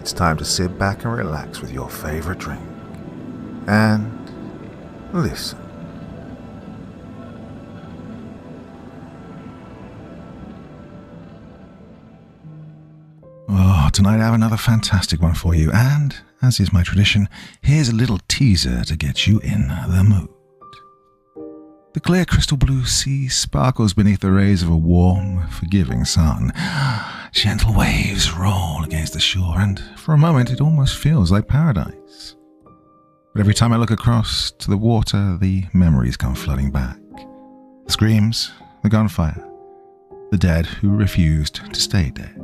it's time to sit back and relax with your favorite drink and listen. Oh, tonight I have another fantastic one for you, and, as is my tradition, here's a little teaser to get you in the mood. The clear crystal blue sea sparkles beneath the rays of a warm, forgiving sun. Gentle waves roll against the shore, and for a moment it almost feels like paradise. But every time I look across to the water, the memories come flooding back. The screams, the gunfire, the dead who refused to stay dead.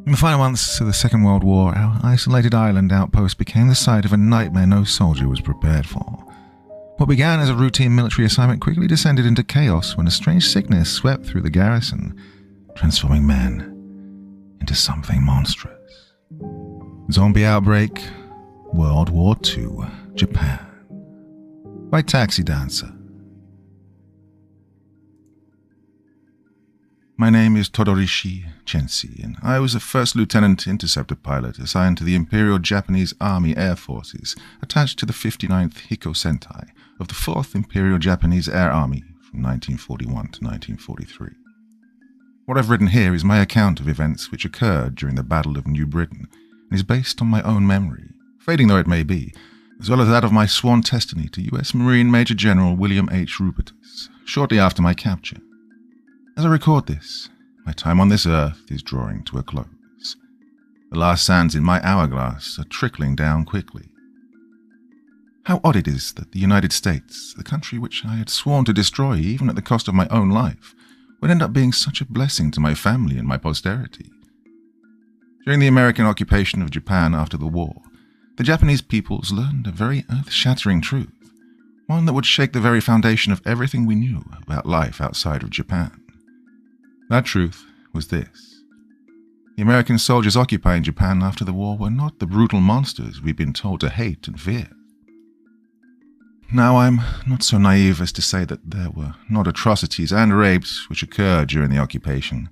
In the final months of the Second World War, our isolated island outpost became the site of a nightmare no soldier was prepared for. What began as a routine military assignment quickly descended into chaos when a strange sickness swept through the garrison, transforming men into something monstrous. Zombie Outbreak, World War II, Japan. By Taxi Dancer. My name is Todorishi Chensi, and I was a first lieutenant interceptor pilot assigned to the Imperial Japanese Army Air Forces, attached to the 59th Hiko Sentai of the 4th Imperial Japanese Air Army from 1941 to 1943. What I've written here is my account of events which occurred during the Battle of New Britain, and is based on my own memory, fading though it may be, as well as that of my sworn testimony to U.S. Marine Major General William H. Rupertus, shortly after my capture. As I record this, my time on this earth is drawing to a close. The last sands in my hourglass are trickling down quickly. How odd it is that the United States, the country which I had sworn to destroy even at the cost of my own life, would end up being such a blessing to my family and my posterity. During the American occupation of Japan after the war, the Japanese peoples learned a very earth-shattering truth, one that would shake the very foundation of everything we knew about life outside of Japan. That truth was this. The American soldiers occupying Japan after the war were not the brutal monsters we'd been told to hate and fear. Now, I'm not so naive as to say that there were not atrocities and rapes which occurred during the occupation,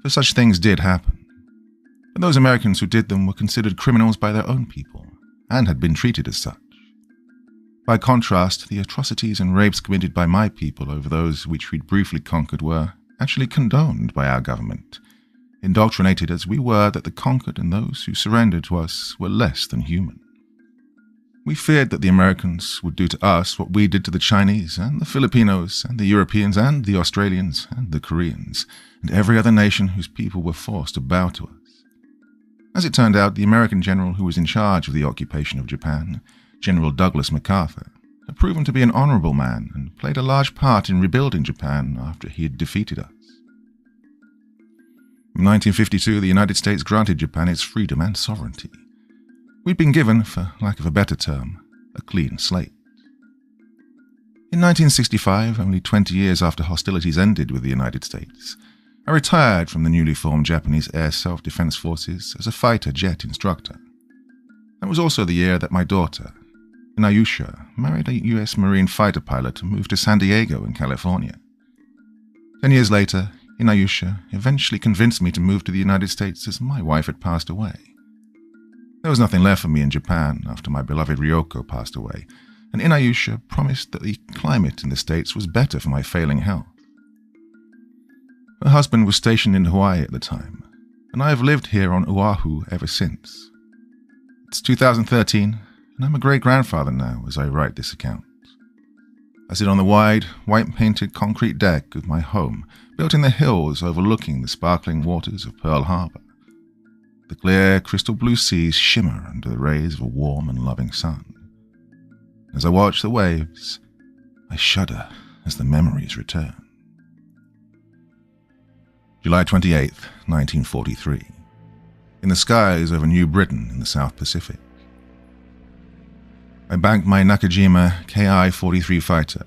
for such things did happen. But those Americans who did them were considered criminals by their own people, and had been treated as such. By contrast, the atrocities and rapes committed by my people over those which we'd briefly conquered were actually condoned by our government, indoctrinated as we were that the conquered and those who surrendered to us were less than human. We feared that the Americans would do to us what we did to the Chinese and the Filipinos and the Europeans and the Australians and the Koreans and every other nation whose people were forced to bow to us. As it turned out, the American general who was in charge of the occupation of Japan, General Douglas MacArthur, had proven to be an honorable man and played a large part in rebuilding Japan after he had defeated us. In 1952, the United States granted Japan its freedom and sovereignty. We'd been given, for lack of a better term, a clean slate. In 1965, only 20 years after hostilities ended with the United States, I retired from the newly formed Japanese Air Self-Defense Forces as a fighter jet instructor. That was also the year that my daughter, Inayusha, married a U.S. Marine fighter pilot and moved to San Diego in California. 10 years later, Inayusha eventually convinced me to move to the United States as my wife had passed away. There was nothing left for me in Japan after my beloved Ryoko passed away, and Inayusha promised that the climate in the States was better for my failing health. Her husband was stationed in Hawaii at the time, and I have lived here on Oahu ever since. It's 2013, and I'm a great-grandfather now as I write this account. I sit on the wide, white-painted concrete deck of my home, built in the hills overlooking the sparkling waters of Pearl Harbor. The clear, crystal blue seas shimmer under the rays of a warm and loving sun. As I watch the waves, I shudder as the memories return. July 28th, 1943. In the skies over New Britain in the South Pacific. I banked my Nakajima Ki-43 fighter,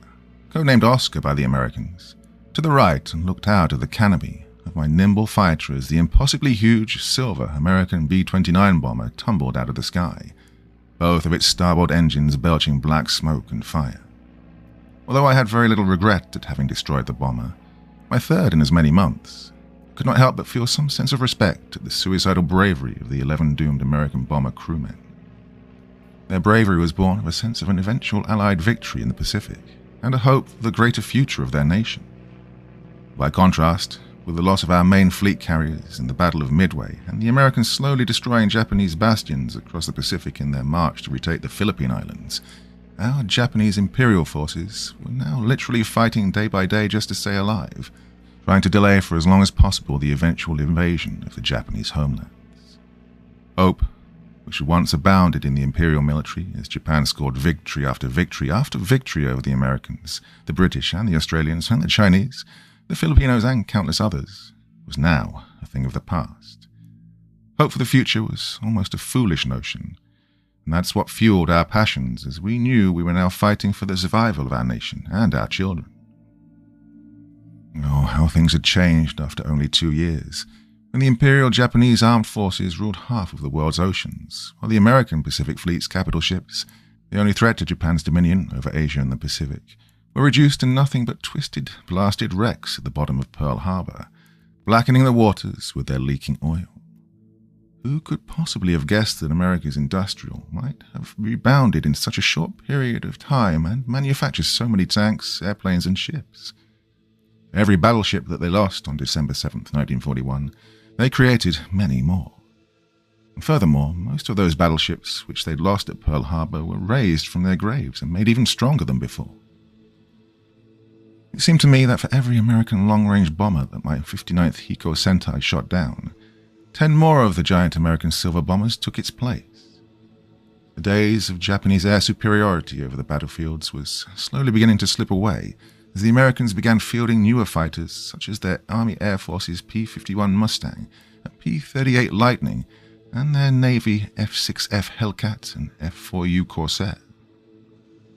codenamed Oscar by the Americans, to the right and looked out of the canopy of my nimble fighter as the impossibly huge silver American B-29 bomber tumbled out of the sky, both of its starboard engines belching black smoke and fire. Although I had very little regret at having destroyed the bomber, my third in as many months, could not help but feel some sense of respect at the suicidal bravery of the 11 doomed American bomber crewmen. Their bravery was born of a sense of an eventual Allied victory in the Pacific, and a hope for the greater future of their nation. By contrast, with the loss of our main fleet carriers in the Battle of Midway, and the Americans slowly destroying Japanese bastions across the Pacific in their march to retake the Philippine Islands, our Japanese imperial forces were now literally fighting day by day just to stay alive, trying to delay for as long as possible the eventual invasion of the Japanese homelands. Hope, which had once abounded in the imperial military as Japan scored victory after victory over the Americans, the British and the Australians and the Chinese, the Filipinos and countless others, was now a thing of the past. Hope for the future was almost a foolish notion, and that's what fueled our passions, as we knew we were now fighting for the survival of our nation and our children. Oh, how things had changed after only 2 years, when the Imperial Japanese Armed Forces ruled half of the world's oceans, while the American Pacific Fleet's capital ships, the only threat to Japan's dominion over Asia and the Pacific, were reduced to nothing but twisted, blasted wrecks at the bottom of Pearl Harbor, blackening the waters with their leaking oil. Who could possibly have guessed that America's industrial might have rebounded in such a short period of time and manufactured so many tanks, airplanes, and ships? Every battleship that they lost on December 7th, 1941, they created many more. And furthermore, most of those battleships which they'd lost at Pearl Harbor were raised from their graves and made even stronger than before. It seemed to me that for every American long-range bomber that my 59th Hiko Sentai shot down, 10 more of the giant American silver bombers took its place. The days of Japanese air superiority over the battlefields was slowly beginning to slip away as the Americans began fielding newer fighters such as their Army Air Force's P-51 Mustang and P-38 Lightning and their Navy F-6F Hellcat and F-4U Corsair.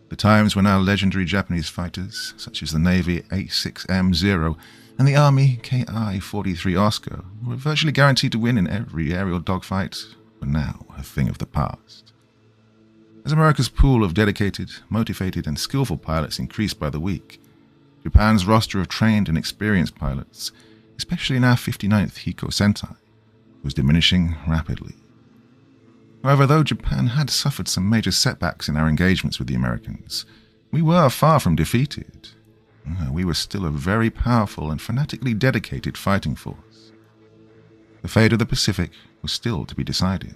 The times when our legendary Japanese fighters, such as the Navy A-6M-0 and the Army Ki-43 Oscar, were virtually guaranteed to win in every aerial dogfight, were now a thing of the past. As America's pool of dedicated, motivated, and skillful pilots increased by the week, Japan's roster of trained and experienced pilots, especially in our 59th Hiko Sentai, was diminishing rapidly. However, though Japan had suffered some major setbacks in our engagements with the Americans, we were far from defeated. We were still a very powerful and fanatically dedicated fighting force. The fate of the Pacific was still to be decided.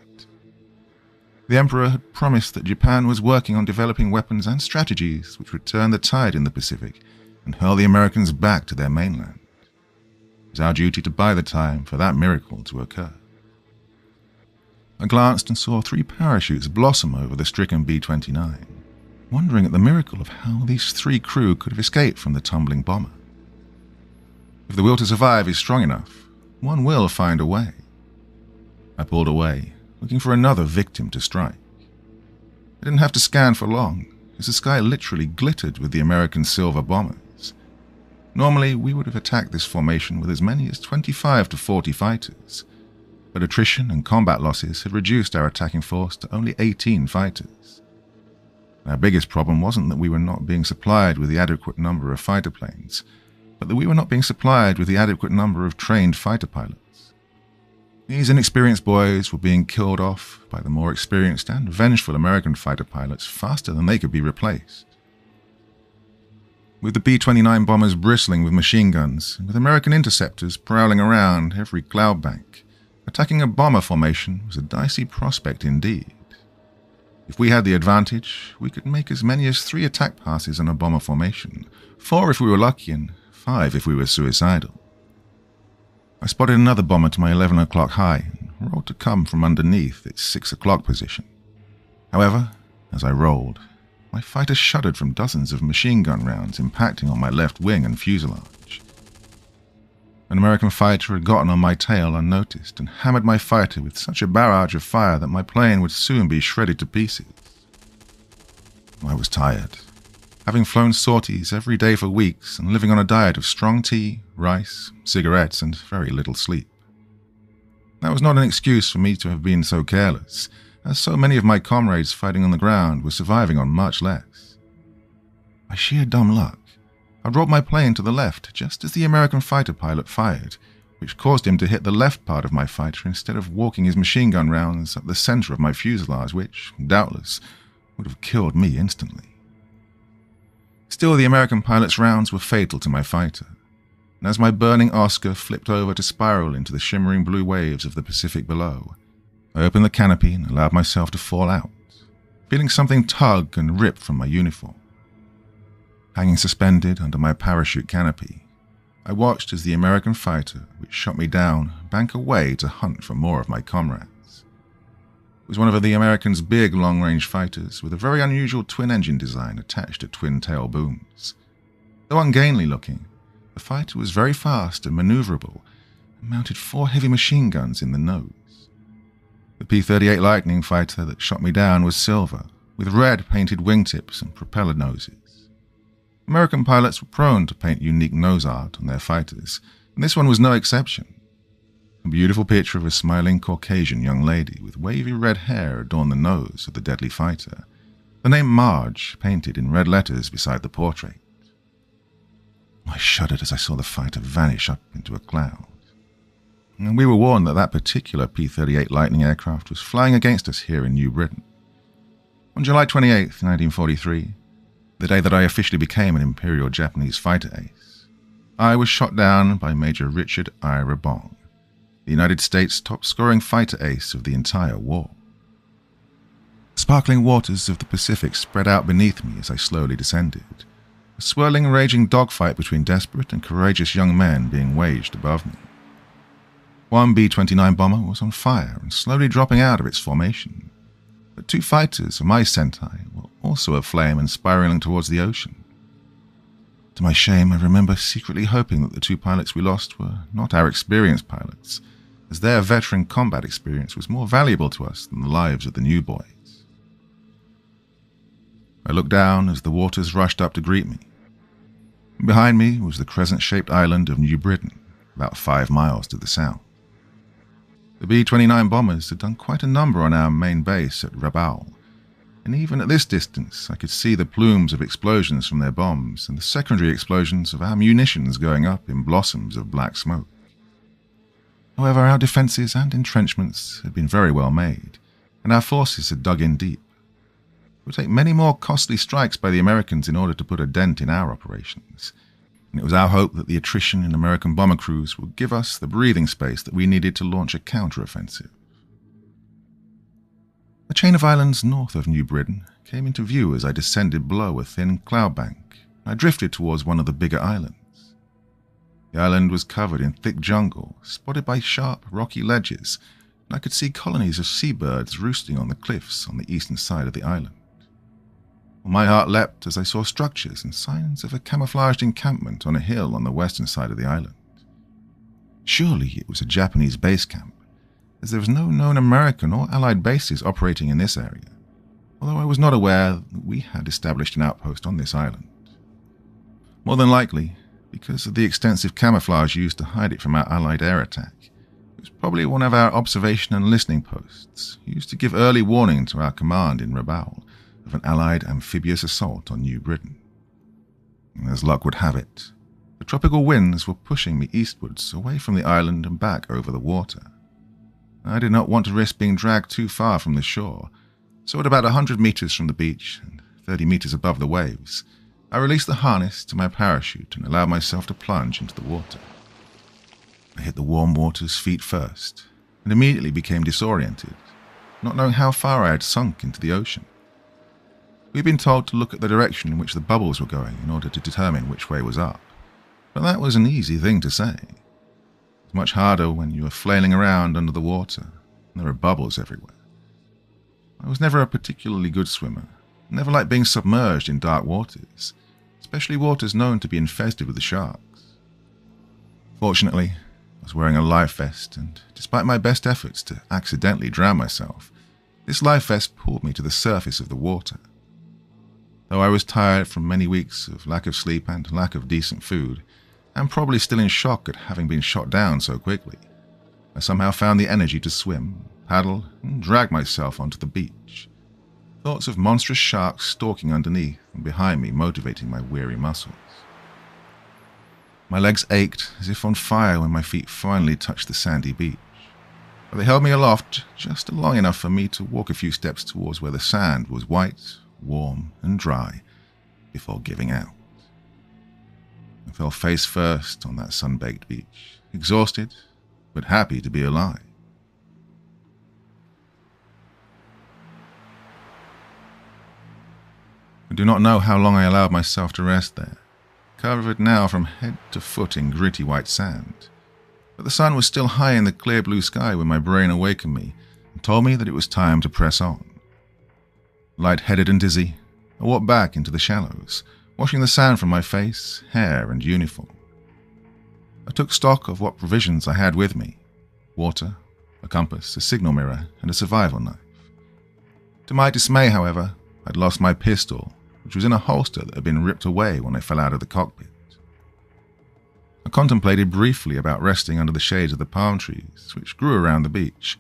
The Emperor had promised that Japan was working on developing weapons and strategies which would turn the tide in the Pacific and hurl the Americans back to their mainland. It was our duty to buy the time for that miracle to occur. I glanced and saw 3 parachutes blossom over the stricken B-29, wondering at the miracle of how these 3 crew could have escaped from the tumbling bomber. If the will to survive is strong enough, one will find a way. I pulled away, looking for another victim to strike. I didn't have to scan for long, as the sky literally glittered with the American silver bombers. Normally, we would have attacked this formation with as many as 25 to 40 fighters, but attrition and combat losses had reduced our attacking force to only 18 fighters. Our biggest problem wasn't that we were not being supplied with the adequate number of fighter planes, but that we were not being supplied with the adequate number of trained fighter pilots. These inexperienced boys were being killed off by the more experienced and vengeful American fighter pilots faster than they could be replaced. With the B-29 bombers bristling with machine guns, and with American interceptors prowling around every cloud bank, attacking a bomber formation was a dicey prospect indeed. If we had the advantage, we could make as many as 3 attack passes in a bomber formation, 4 if we were lucky and 5 if we were suicidal. I spotted another bomber to my 11 o'clock high and rolled to come from underneath its 6 o'clock position. However, as I rolled, my fighter shuddered from dozens of machine gun rounds impacting on my left wing and fuselage. An American fighter had gotten on my tail unnoticed and hammered my fighter with such a barrage of fire that my plane would soon be shredded to pieces. I was tired, having flown sorties every day for weeks and living on a diet of strong tea, rice, cigarettes, and very little sleep. That was not an excuse for me to have been so careless, as so many of my comrades fighting on the ground were surviving on much less. By sheer dumb luck, I'd rolled my plane to the left just as the American fighter pilot fired, which caused him to hit the left part of my fighter instead of walking his machine gun rounds at the center of my fuselage, which, doubtless, would have killed me instantly. Still, the American pilot's rounds were fatal to my fighter, and as my burning Oscar flipped over to spiral into the shimmering blue waves of the Pacific below, I opened the canopy and allowed myself to fall out, feeling something tug and rip from my uniform. Hanging suspended under my parachute canopy, I watched as the American fighter, which shot me down, bank away to hunt for more of my comrades. It was one of the Americans' big long-range fighters with a very unusual twin-engine design attached to twin-tail booms. Though ungainly looking, the fighter was very fast and maneuverable and mounted 4 heavy machine guns in the nose. The P-38 Lightning fighter that shot me down was silver, with red painted wingtips and propeller noses. American pilots were prone to paint unique nose art on their fighters, and this one was no exception. A beautiful picture of a smiling Caucasian young lady with wavy red hair adorned the nose of the deadly fighter, the name Marge painted in red letters beside the portrait. I shuddered as I saw the fighter vanish up into a cloud. And we were warned that that particular P-38 Lightning aircraft was flying against us here in New Britain. On July 28, 1943, the day that I officially became an Imperial Japanese fighter ace, I was shot down by Major Richard Ira Bong, the United States' top-scoring fighter ace of the entire war. The sparkling waters of the Pacific spread out beneath me as I slowly descended, a swirling, raging dogfight between desperate and courageous young men being waged above me. One B-29 bomber was on fire and slowly dropping out of its formation, but 2 fighters of my Sentai were also aflame and spiraling towards the ocean. To my shame, I remember secretly hoping that the 2 pilots we lost were not our experienced pilots, as their veteran combat experience was more valuable to us than the lives of the new boys. I looked down as the waters rushed up to greet me. Behind me was the crescent-shaped island of New Britain, about 5 miles to the south. The B-29 bombers had done quite a number on our main base at Rabaul, and even at this distance I could see the plumes of explosions from their bombs and the secondary explosions of our munitions going up in blossoms of black smoke. However, our defences and entrenchments had been very well made, and our forces had dug in deep. It would take many more costly strikes by the Americans in order to put a dent in our operations, and it was our hope that the attrition in American bomber crews would give us the breathing space that we needed to launch a counter-offensive. A chain of islands north of New Britain came into view as I descended below a thin cloud bank. I drifted towards one of the bigger islands. The island was covered in thick jungle, spotted by sharp, rocky ledges, and I could see colonies of seabirds roosting on the cliffs on the eastern side of the island. My heart leapt as I saw structures and signs of a camouflaged encampment on a hill on the western side of the island. Surely it was a Japanese base camp, as there was no known American or Allied bases operating in this area, although I was not aware that we had established an outpost on this island. More than likely, because of the extensive camouflage used to hide it from our Allied air attack, it was probably one of our observation and listening posts, used to give early warning to our command in Rabaul of an Allied amphibious assault on New Britain. As luck would have it, the tropical winds were pushing me eastwards, away from the island and back over the water. I did not want to risk being dragged too far from the shore, so at about 100 meters from the beach and 30 meters above the waves, I released the harness to my parachute and allowed myself to plunge into the water. I hit the warm waters feet first, and immediately became disoriented, not knowing how far I had sunk into the ocean. We had been told to look at the direction in which the bubbles were going in order to determine which way was up, but that was an easy thing to say. It's much harder when you are flailing around under the water and there are bubbles everywhere. I was never a particularly good swimmer, never liked being submerged in dark waters, especially waters known to be infested with the sharks. Fortunately, I was wearing a life vest, and despite my best efforts to accidentally drown myself, this life vest pulled me to the surface of the water. Though I was tired from many weeks of lack of sleep and lack of decent food, and probably still in shock at having been shot down so quickly, I somehow found the energy to swim, paddle, and drag myself onto the beach. Thoughts of monstrous sharks stalking underneath and behind me motivating my weary muscles. My legs ached as if on fire when my feet finally touched the sandy beach, but they held me aloft just long enough for me to walk a few steps towards where the sand was white, warm, and dry before giving out. I fell face first on that sun-baked beach, exhausted but happy to be alive. I do not know how long I allowed myself to rest there, covered now from head to foot in gritty white sand. But the sun was still high in the clear blue sky when my brain awakened me and told me that it was time to press on. Light-headed and dizzy, I walked back into the shallows, washing the sand from my face, hair, and uniform. I took stock of what provisions I had with me: water, a compass, a signal mirror, and a survival knife. To my dismay, however, I'd lost my pistol, which was in a holster that had been ripped away when I fell out of the cockpit. I contemplated briefly about resting under the shades of the palm trees, which grew around the beach,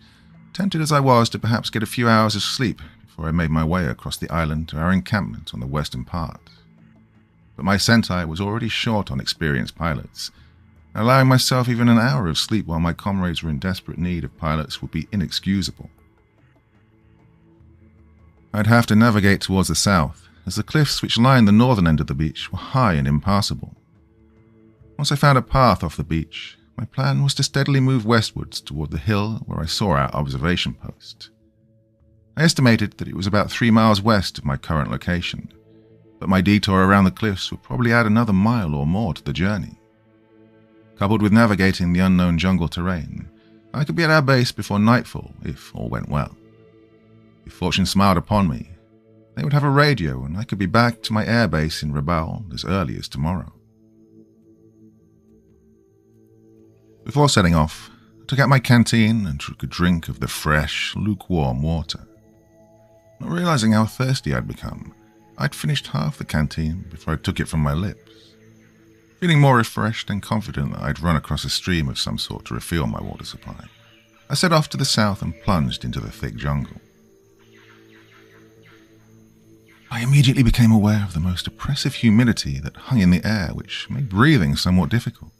tempted as I was to perhaps get a few hours of sleep before I made my way across the island to our encampment on the western part. But my sentai was already short on experienced pilots, and allowing myself even an hour of sleep while my comrades were in desperate need of pilots would be inexcusable. I'd have to navigate towards the south, as the cliffs which lined the northern end of the beach were high and impassable. Once I found a path off the beach, my plan was to steadily move westwards toward the hill where I saw our observation post. I estimated that it was about 3 miles west of my current location, but my detour around the cliffs would probably add another mile or more to the journey. Coupled with navigating the unknown jungle terrain, I could be at our base before nightfall if all went well. If fortune smiled upon me, they would have a radio and I could be back to my air base in Rabaul as early as tomorrow. Before setting off, I took out my canteen and took a drink of the fresh, lukewarm water. Not realizing how thirsty I'd become, I'd finished half the canteen before I took it from my lips. Feeling more refreshed and confident that I'd run across a stream of some sort to refill my water supply, I set off to the south and plunged into the thick jungle. I immediately became aware of the most oppressive humidity that hung in the air, which made breathing somewhat difficult.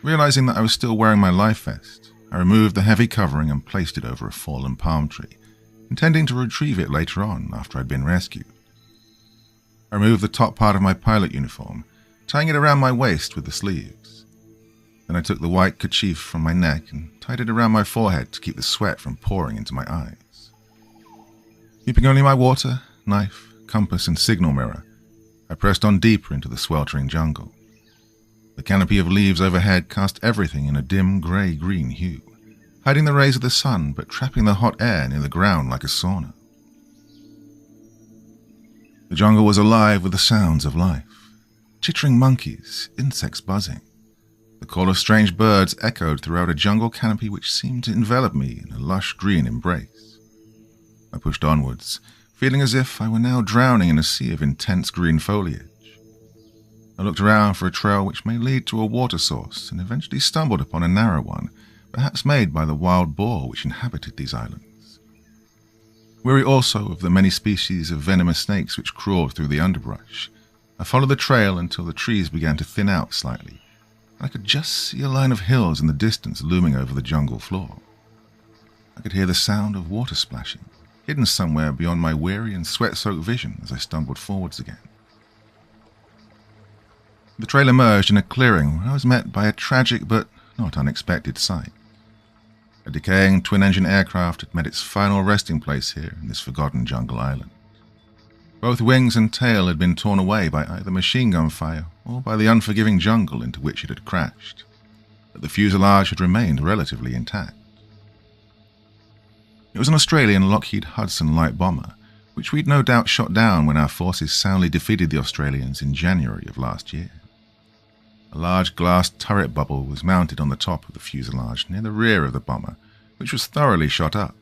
Realizing that I was still wearing my life vest, I removed the heavy covering and placed it over a fallen palm tree, intending to retrieve it later on after I'd been rescued. I removed the top part of my pilot uniform, tying it around my waist with the sleeves. Then I took the white kerchief from my neck and tied it around my forehead to keep the sweat from pouring into my eyes. Keeping only my water, knife, compass, and signal mirror, I pressed on deeper into the sweltering jungle. The canopy of leaves overhead cast everything in a dim grey-green hue, hiding the rays of the sun but trapping the hot air near the ground like a sauna. The jungle was alive with the sounds of life. Chittering monkeys, insects buzzing. The call of strange birds echoed throughout a jungle canopy which seemed to envelop me in a lush green embrace. I pushed onwards, feeling as if I were now drowning in a sea of intense green foliage. I looked around for a trail which may lead to a water source and eventually stumbled upon a narrow one, perhaps made by the wild boar which inhabited these islands. Weary also of the many species of venomous snakes which crawled through the underbrush, I followed the trail until the trees began to thin out slightly, and I could just see a line of hills in the distance looming over the jungle floor. I could hear the sound of water splashing, hidden somewhere beyond my weary and sweat-soaked vision as I stumbled forwards again. The trail emerged in a clearing where I was met by a tragic but not unexpected sight. A decaying twin-engine aircraft had met its final resting place here in this forgotten jungle island. Both wings and tail had been torn away by either machine gun fire or by the unforgiving jungle into which it had crashed, but the fuselage had remained relatively intact. It was an Australian Lockheed Hudson light bomber, which we'd no doubt shot down when our forces soundly defeated the Australians in January of last year. A large glass turret bubble was mounted on the top of the fuselage near the rear of the bomber, which was thoroughly shot up.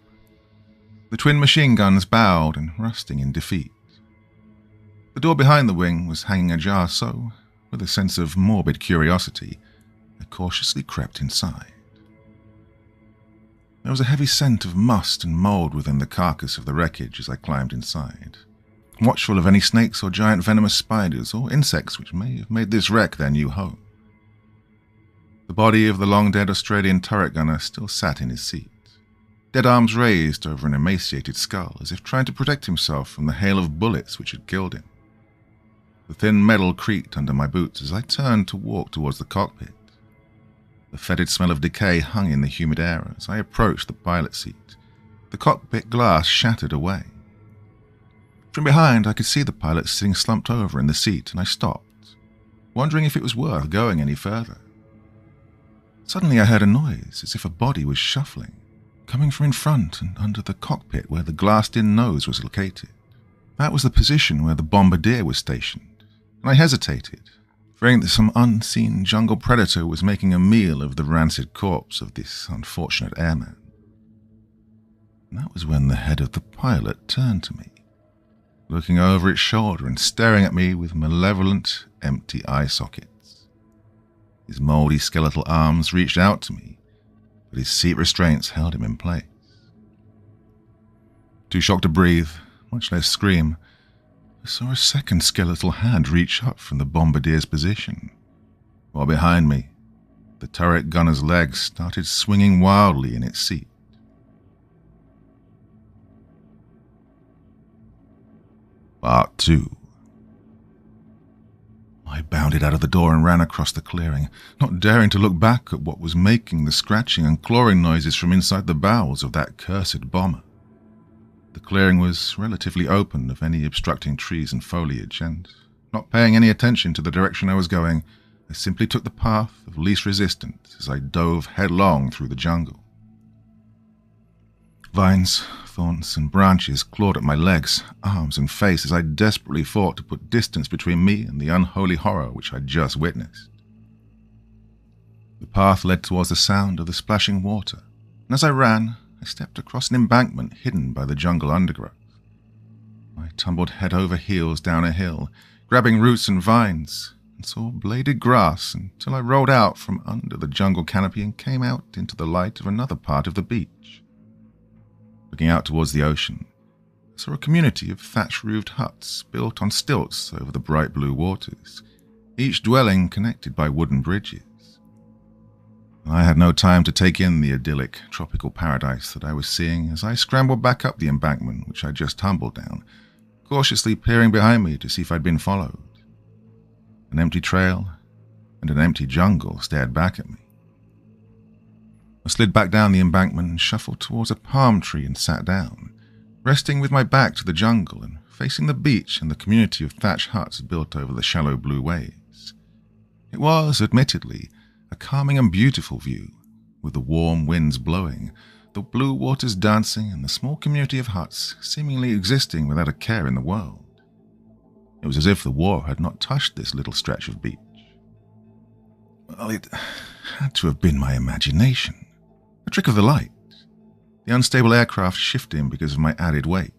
The twin machine guns bowed and rusting in defeat. The door behind the wing was hanging ajar, so, with a sense of morbid curiosity, I cautiously crept inside. There was a heavy scent of must and mold within the carcass of the wreckage as I climbed inside, watchful of any snakes or giant venomous spiders or insects which may have made this wreck their new home. The body of the long-dead Australian turret gunner still sat in his seat, dead arms raised over an emaciated skull, as if trying to protect himself from the hail of bullets which had killed him. The thin metal creaked under my boots as I turned to walk towards the cockpit. The fetid smell of decay hung in the humid air as I approached the pilot seat. The cockpit glass shattered away. From behind, I could see the pilot sitting slumped over in the seat, and I stopped, wondering if it was worth going any further. Suddenly I heard a noise, as if a body was shuffling, coming from in front and under the cockpit where the glassed-in nose was located. That was the position where the bombardier was stationed, and I hesitated, fearing that some unseen jungle predator was making a meal of the rancid corpse of this unfortunate airman. And that was when the head of the pilot turned to me, looking over its shoulder and staring at me with malevolent, empty eye sockets. His mouldy skeletal arms reached out to me, but his seat restraints held him in place. Too shocked to breathe, much less scream, I saw a second skeletal hand reach up from the bombardier's position, while behind me, the turret gunner's legs started swinging wildly in its seat. Part 2. I bounded out of the door and ran across the clearing, not daring to look back at what was making the scratching and clawing noises from inside the bowels of that cursed bomber. The clearing was relatively open of any obstructing trees and foliage, and, not paying any attention to the direction I was going, I simply took the path of least resistance as I dove headlong through the jungle. Vines, thorns, and branches clawed at my legs, arms, and face as I desperately fought to put distance between me and the unholy horror which I'd just witnessed. The path led towards the sound of the splashing water, and as I ran, I stepped across an embankment hidden by the jungle undergrowth. I tumbled head over heels down a hill, grabbing roots and vines, and saw bladed grass until I rolled out from under the jungle canopy and came out into the light of another part of the beach. Looking out towards the ocean, I saw a community of thatch-roofed huts built on stilts over the bright blue waters, each dwelling connected by wooden bridges. I had no time to take in the idyllic tropical paradise that I was seeing as I scrambled back up the embankment which I just tumbled down, cautiously peering behind me to see if I'd been followed. An empty trail and an empty jungle stared back at me. I slid back down the embankment and shuffled towards a palm tree and sat down, resting with my back to the jungle and facing the beach and the community of thatch huts built over the shallow blue waves. It was, admittedly, a calming and beautiful view, with the warm winds blowing, the blue waters dancing, and the small community of huts seemingly existing without a care in the world. It was as if the war had not touched this little stretch of beach. Well, it had to have been my imagination. A trick of the light, the unstable aircraft shifting because of my added weight,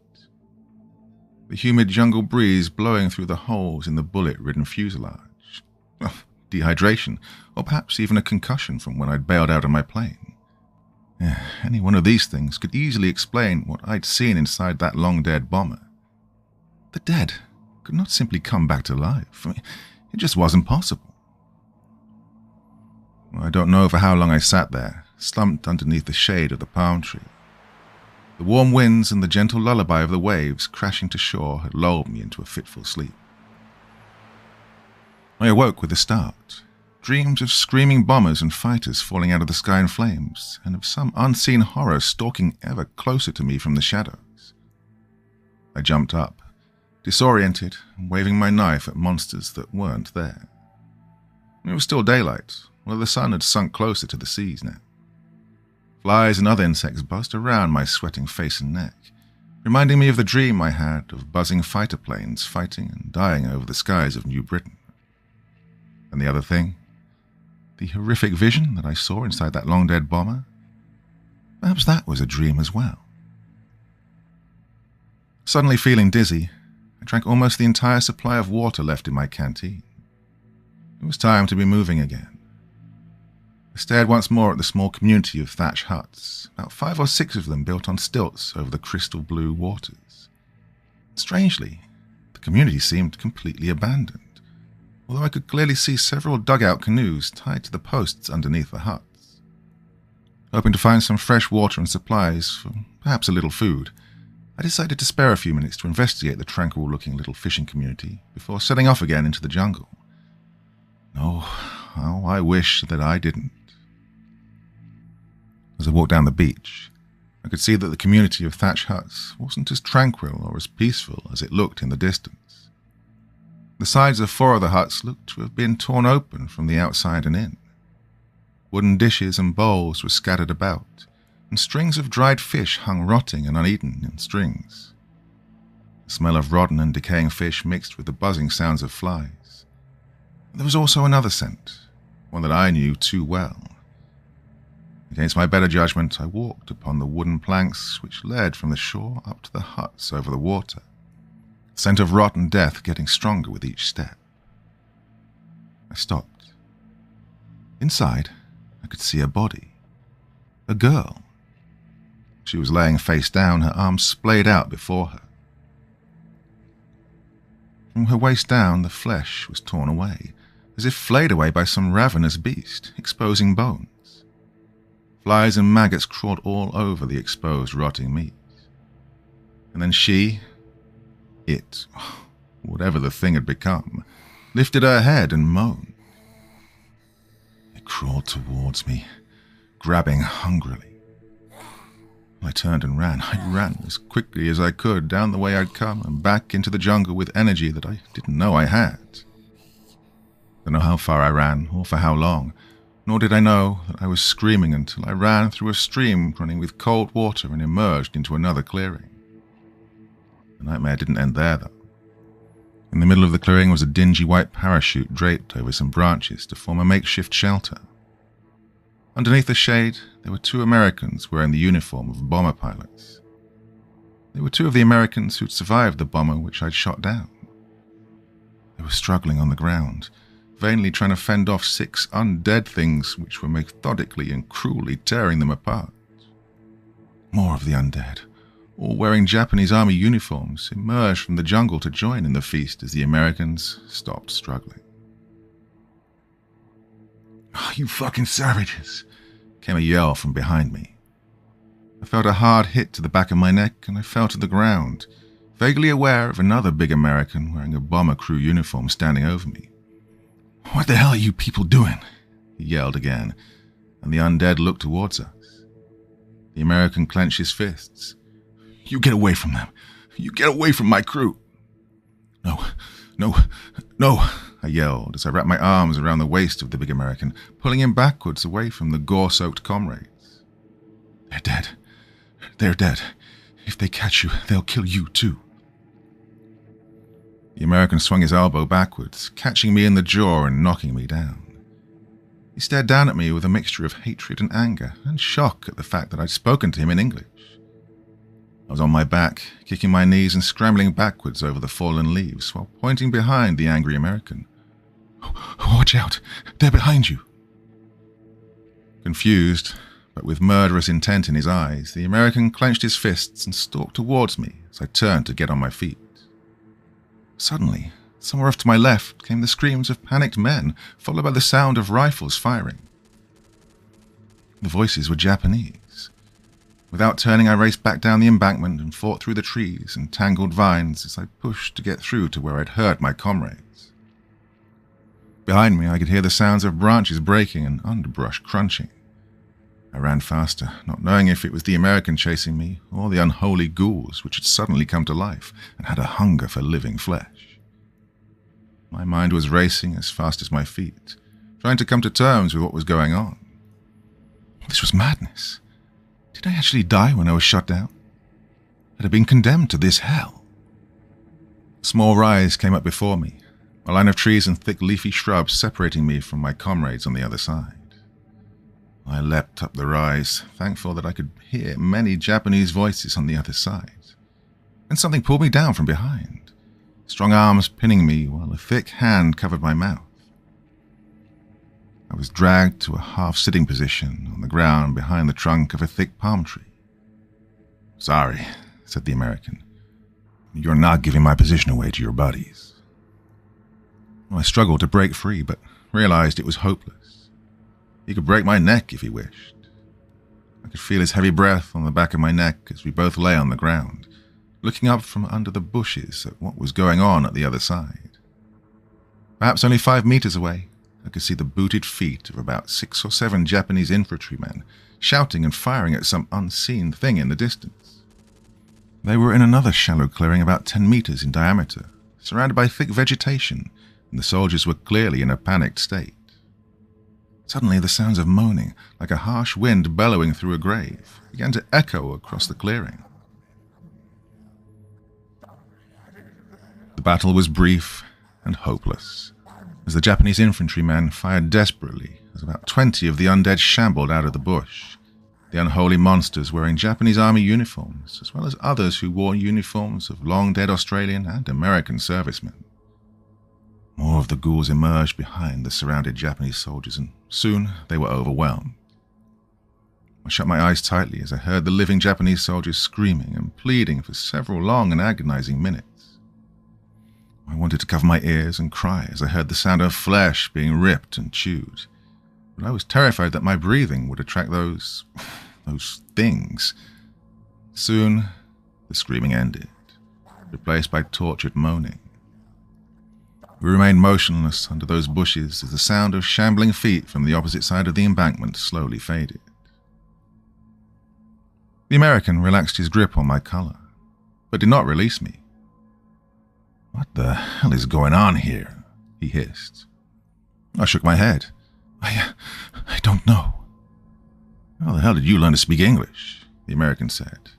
the humid jungle breeze blowing through the holes in the bullet-ridden fuselage, dehydration, or perhaps even a concussion from when I'd bailed out of my plane. Any one of these things could easily explain what I'd seen inside that long-dead bomber. The dead could not simply come back to life. It just wasn't possible. I don't know for how long I sat there, slumped underneath the shade of the palm tree. The warm winds and the gentle lullaby of the waves crashing to shore had lulled me into a fitful sleep. I awoke with a start, dreams of screaming bombers and fighters falling out of the sky in flames, and of some unseen horror stalking ever closer to me from the shadows. I jumped up, disoriented and waving my knife at monsters that weren't there. It was still daylight, although the sun had sunk closer to the seas now. Flies and other insects buzzed around my sweating face and neck, reminding me of the dream I had of buzzing fighter planes fighting and dying over the skies of New Britain. And the other thing, the horrific vision that I saw inside that long-dead bomber, perhaps that was a dream as well. Suddenly feeling dizzy, I drank almost the entire supply of water left in my canteen. It was time to be moving again. I stared once more at the small community of thatch huts, about 5 or 6 of them built on stilts over the crystal blue waters. Strangely, the community seemed completely abandoned, although I could clearly see several dugout canoes tied to the posts underneath the huts. Hoping to find some fresh water and supplies for perhaps a little food, I decided to spare a few minutes to investigate the tranquil-looking little fishing community before setting off again into the jungle. No, how I wish that I didn't. As I walked down the beach, I could see that the community of thatch huts wasn't as tranquil or as peaceful as it looked in the distance. The sides of 4 of the huts looked to have been torn open from the outside and in. Wooden dishes and bowls were scattered about, and strings of dried fish hung rotting and uneaten in strings. The smell of rotten and decaying fish mixed with the buzzing sounds of flies. There was also another scent, one that I knew too well. Against my better judgment, I walked upon the wooden planks which led from the shore up to the huts over the water, the scent of rotten death getting stronger with each step. I stopped. Inside, I could see a body. A girl. She was laying face down, her arms splayed out before her. From her waist down, the flesh was torn away, as if flayed away by some ravenous beast, exposing bones. Flies and maggots crawled all over the exposed, rotting meat. And then it, whatever the thing had become, lifted her head and moaned. It crawled towards me, grabbing hungrily. I turned and ran. I ran as quickly as I could down the way I'd come and back into the jungle with energy that I didn't know I had. Don't know how far I ran or for how long, nor did I know that I was screaming until I ran through a stream running with cold water and emerged into another clearing. The nightmare didn't end there, though. In the middle of the clearing was a dingy white parachute draped over some branches to form a makeshift shelter. Underneath the shade, there were 2 Americans wearing the uniform of bomber pilots. They were 2 of the Americans who'd survived the bomber which I'd shot down. They were struggling on the ground, vainly trying to fend off 6 undead things which were methodically and cruelly tearing them apart. More of the undead, all wearing Japanese army uniforms, emerged from the jungle to join in the feast as the Americans stopped struggling. "Oh, you fucking savages!" came a yell from behind me. I felt a hard hit to the back of my neck and I fell to the ground, vaguely aware of another big American wearing a bomber crew uniform standing over me. "What the hell are you people doing?" he yelled again, and the undead looked towards us. The American clenched his fists. "You get away from them! You get away from my crew!" No, I yelled as I wrapped my arms around the waist of the big American, pulling him backwards away from the gore-soaked comrades. "They're dead. They're dead. If they catch you, they'll kill you too." The American swung his elbow backwards, catching me in the jaw and knocking me down. He stared down at me with a mixture of hatred and anger, and shock at the fact that I'd spoken to him in English. I was on my back, kicking my knees and scrambling backwards over the fallen leaves, while pointing behind the angry American. "Watch out! They're behind you!" Confused, but with murderous intent in his eyes, the American clenched his fists and stalked towards me as I turned to get on my feet. Suddenly, somewhere off to my left came the screams of panicked men, followed by the sound of rifles firing. The voices were Japanese. Without turning, I raced back down the embankment and fought through the trees and tangled vines as I pushed to get through to where I'd hurt my comrades. Behind me, I could hear the sounds of branches breaking and underbrush crunching. I ran faster, not knowing if it was the American chasing me or the unholy ghouls which had suddenly come to life and had a hunger for living flesh. My mind was racing as fast as my feet, trying to come to terms with what was going on. This was madness. Did I actually die when I was shot down? Had I been condemned to this hell? A small rise came up before me, a line of trees and thick leafy shrubs separating me from my comrades on the other side. I leapt up the rise, thankful that I could hear many Japanese voices on the other side. And something pulled me down from behind, strong arms pinning me while a thick hand covered my mouth. I was dragged to a half-sitting position on the ground behind the trunk of a thick palm tree. "Sorry," said the American. "You're not giving my position away to your buddies." I struggled to break free, but realized it was hopeless. He could break my neck if he wished. I could feel his heavy breath on the back of my neck as we both lay on the ground, looking up from under the bushes at what was going on at the other side. Perhaps only 5 meters away, I could see the booted feet of about 6 or 7 Japanese infantrymen shouting and firing at some unseen thing in the distance. They were in another shallow clearing about 10 meters in diameter, surrounded by thick vegetation, and the soldiers were clearly in a panicked state. Suddenly, the sounds of moaning, like a harsh wind bellowing through a grave, began to echo across the clearing. The battle was brief and hopeless, as the Japanese infantrymen fired desperately as about 20 of the undead shambled out of the bush, the unholy monsters wearing Japanese army uniforms, as well as others who wore uniforms of long-dead Australian and American servicemen. More of the ghouls emerged behind the surrounded Japanese soldiers, and soon they were overwhelmed. I shut my eyes tightly as I heard the living Japanese soldiers screaming and pleading for several long and agonizing minutes. I wanted to cover my ears and cry as I heard the sound of flesh being ripped and chewed, but I was terrified that my breathing would attract those things. Soon, the screaming ended, replaced by tortured moaning. We remained motionless under those bushes as the sound of shambling feet from the opposite side of the embankment slowly faded. The American relaxed his grip on my collar, but did not release me. "What the hell is going on here?" he hissed. I shook my head. I don't know." "How the hell did you learn to speak English?" the American said.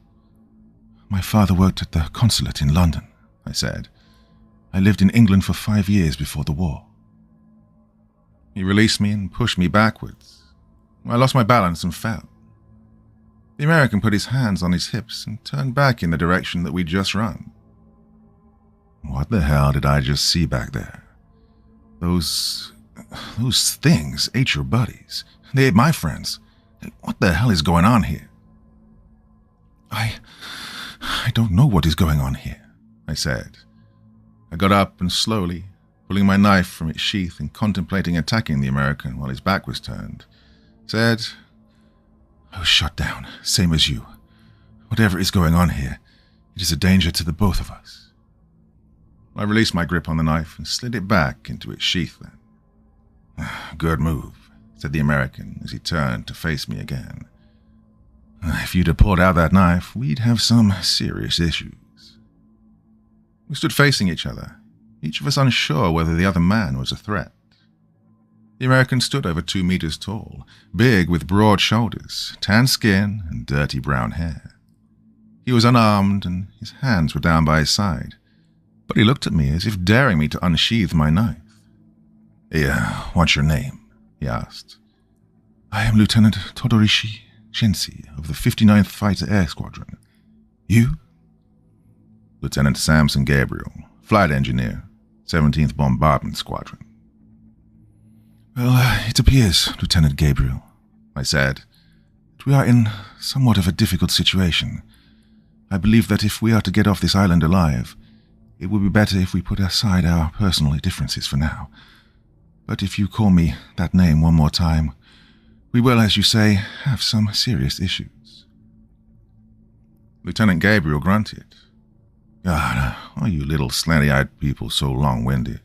"My father worked at the consulate in London," I said. "I lived in England for 5 years before the war." He released me and pushed me backwards. I lost my balance and fell. The American put his hands on his hips and turned back in the direction that we'd just run. "What the hell did I just see back there? Those things ate your buddies. They ate my friends. What the hell is going on here?" I don't know what is going on here," I said. I got up and slowly, pulling my knife from its sheath and contemplating attacking the American while his back was turned, said, "I was shot down, same as you. Whatever is going on here, it is a danger to the both of us." I released my grip on the knife and slid it back into its sheath then. "Good move," said the American as he turned to face me again. "If you'd have pulled out that knife, we'd have some serious issues." We stood facing each other, each of us unsure whether the other man was a threat. The American stood over 2 meters tall, big with broad shoulders, tan skin, and dirty brown hair. He was unarmed and his hands were down by his side, but he looked at me as if daring me to unsheath my knife. What's your name?" he asked. "I am Lieutenant Todorishi Shensi of the 59th Fighter Air Squadron. You?" "Lieutenant Samson Gabriel, flight engineer, 17th Bombardment Squadron." "Well, it appears, Lieutenant Gabriel," I said, "that we are in somewhat of a difficult situation. I believe that if we are to get off this island alive, it would be better if we put aside our personal differences for now. But if you call me that name one more time, we will, as you say, have some serious issues." Lieutenant Gabriel grunted. "God, are you little slanty-eyed people so long-winded?"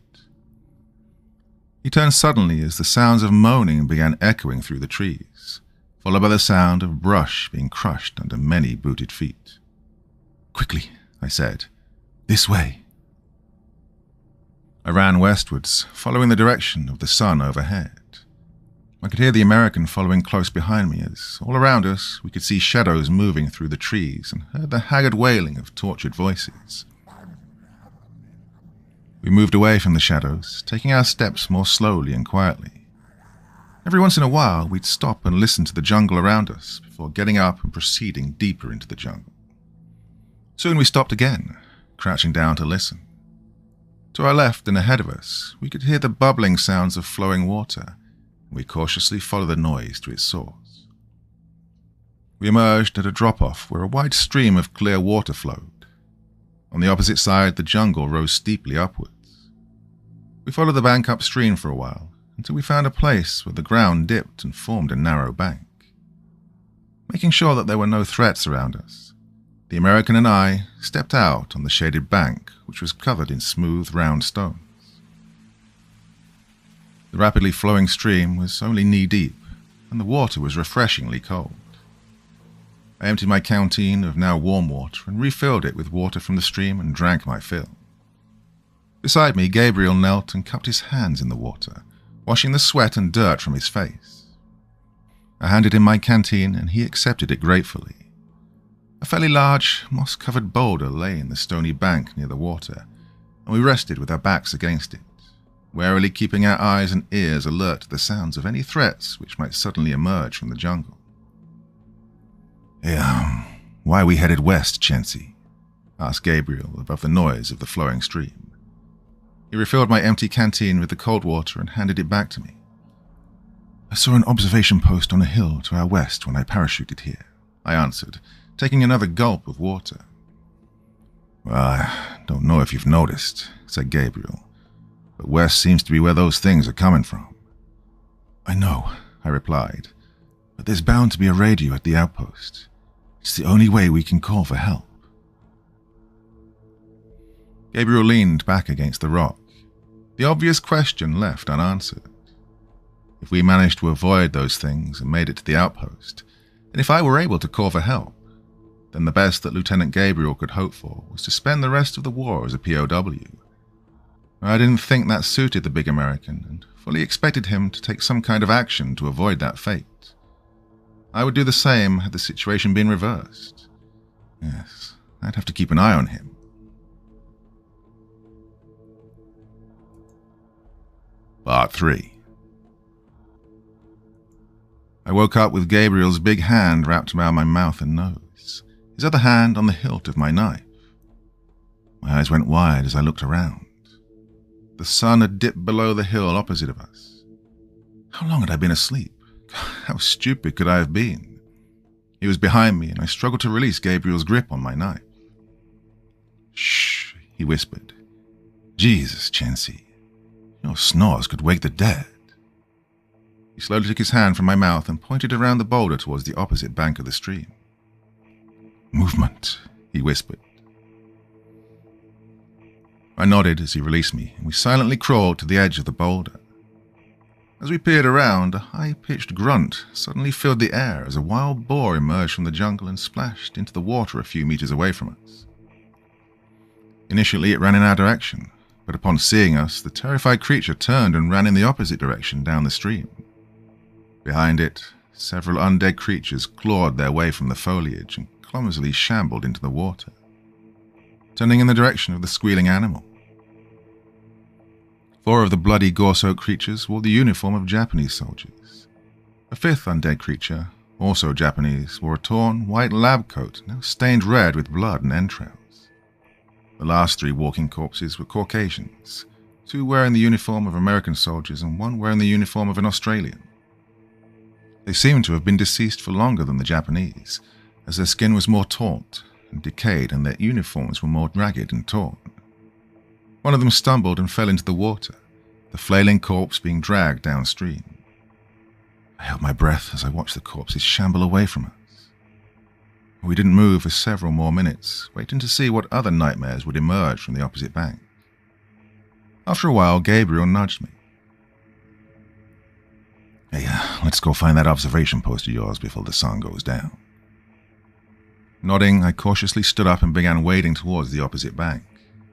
He turned suddenly as the sounds of moaning began echoing through the trees, followed by the sound of brush being crushed under many booted feet. "Quickly," I said. "This way." I ran westwards, following the direction of the sun overhead. I could hear the American following close behind me as, all around us, we could see shadows moving through the trees and heard the haggard wailing of tortured voices. We moved away from the shadows, taking our steps more slowly and quietly. Every once in a while, we'd stop and listen to the jungle around us before getting up and proceeding deeper into the jungle. Soon we stopped again, crouching down to listen. To our left and ahead of us, we could hear the bubbling sounds of flowing water, and we cautiously followed the noise to its source. We emerged at a drop-off where a wide stream of clear water flowed. On the opposite side, the jungle rose steeply upwards. We followed the bank upstream for a while, until we found a place where the ground dipped and formed a narrow bank. Making sure that there were no threats around us, the American and I stepped out on the shaded bank, which was covered in smooth, round stones. The rapidly flowing stream was only knee-deep, and the water was refreshingly cold. I emptied my canteen of now warm water and refilled it with water from the stream and drank my fill. Beside me, Gabriel knelt and cupped his hands in the water, washing the sweat and dirt from his face. I handed him my canteen, and he accepted it gratefully. A fairly large, moss-covered boulder lay in the stony bank near the water, and we rested with our backs against it, warily keeping our eyes and ears alert to the sounds of any threats which might suddenly emerge from the jungle. "Hey, why are we headed west, Chancy?" asked Gabriel above the noise of the flowing stream. He refilled my empty canteen with the cold water and handed it back to me. "I saw an observation post on a hill to our west when I parachuted here," I answered, taking another gulp of water. "Well, I don't know if you've noticed," said Gabriel, "but west seems to be where those things are coming from." "I know," I replied, "but there's bound to be a radio at the outpost. It's the only way we can call for help." Gabriel leaned back against the rock, the obvious question left unanswered. If we managed to avoid those things and made it to the outpost, and if I were able to call for help, then the best that Lieutenant Gabriel could hope for was to spend the rest of the war as a POW. I didn't think that suited the big American, and fully expected him to take some kind of action to avoid that fate. I would do the same had the situation been reversed. Yes, I'd have to keep an eye on him. Part 3. I woke up with Gabriel's big hand wrapped around my mouth and nose, his other hand on the hilt of my knife. My eyes went wide as I looked around. The sun had dipped below the hill opposite of us. How long had I been asleep? How stupid could I have been? He was behind me, and I struggled to release Gabriel's grip on my knife. "Shh," he whispered. "Jesus, Chancy. Your snores could wake the dead." He slowly took his hand from my mouth and pointed around the boulder towards the opposite bank of the stream. "Movement," he whispered. I nodded as he released me, and we silently crawled to the edge of the boulder. As we peered around, a high-pitched grunt suddenly filled the air as a wild boar emerged from the jungle and splashed into the water a few meters away from us. Initially, it ran in our direction, but upon seeing us, the terrified creature turned and ran in the opposite direction down the stream. Behind it, several undead creatures clawed their way from the foliage and clumsily shambled into the water, turning in the direction of the squealing animal. 4 of the bloody gore-soaked creatures wore the uniform of Japanese soldiers. A 5th undead creature, also Japanese, wore a torn, white lab coat now stained red with blood and entrails. The last 3 walking corpses were Caucasians, 2 wearing the uniform of American soldiers and 1 wearing the uniform of an Australian. They seemed to have been deceased for longer than the Japanese, as their skin was more taut and decayed and their uniforms were more ragged and torn. One of them stumbled and fell into the water, the flailing corpse being dragged downstream. I held my breath as I watched the corpses shamble away from us. We didn't move for several more minutes, waiting to see what other nightmares would emerge from the opposite bank. After a while, Gabriel nudged me. "Hey, let's go find that observation post of yours before the sun goes down." Nodding, I cautiously stood up and began wading towards the opposite bank,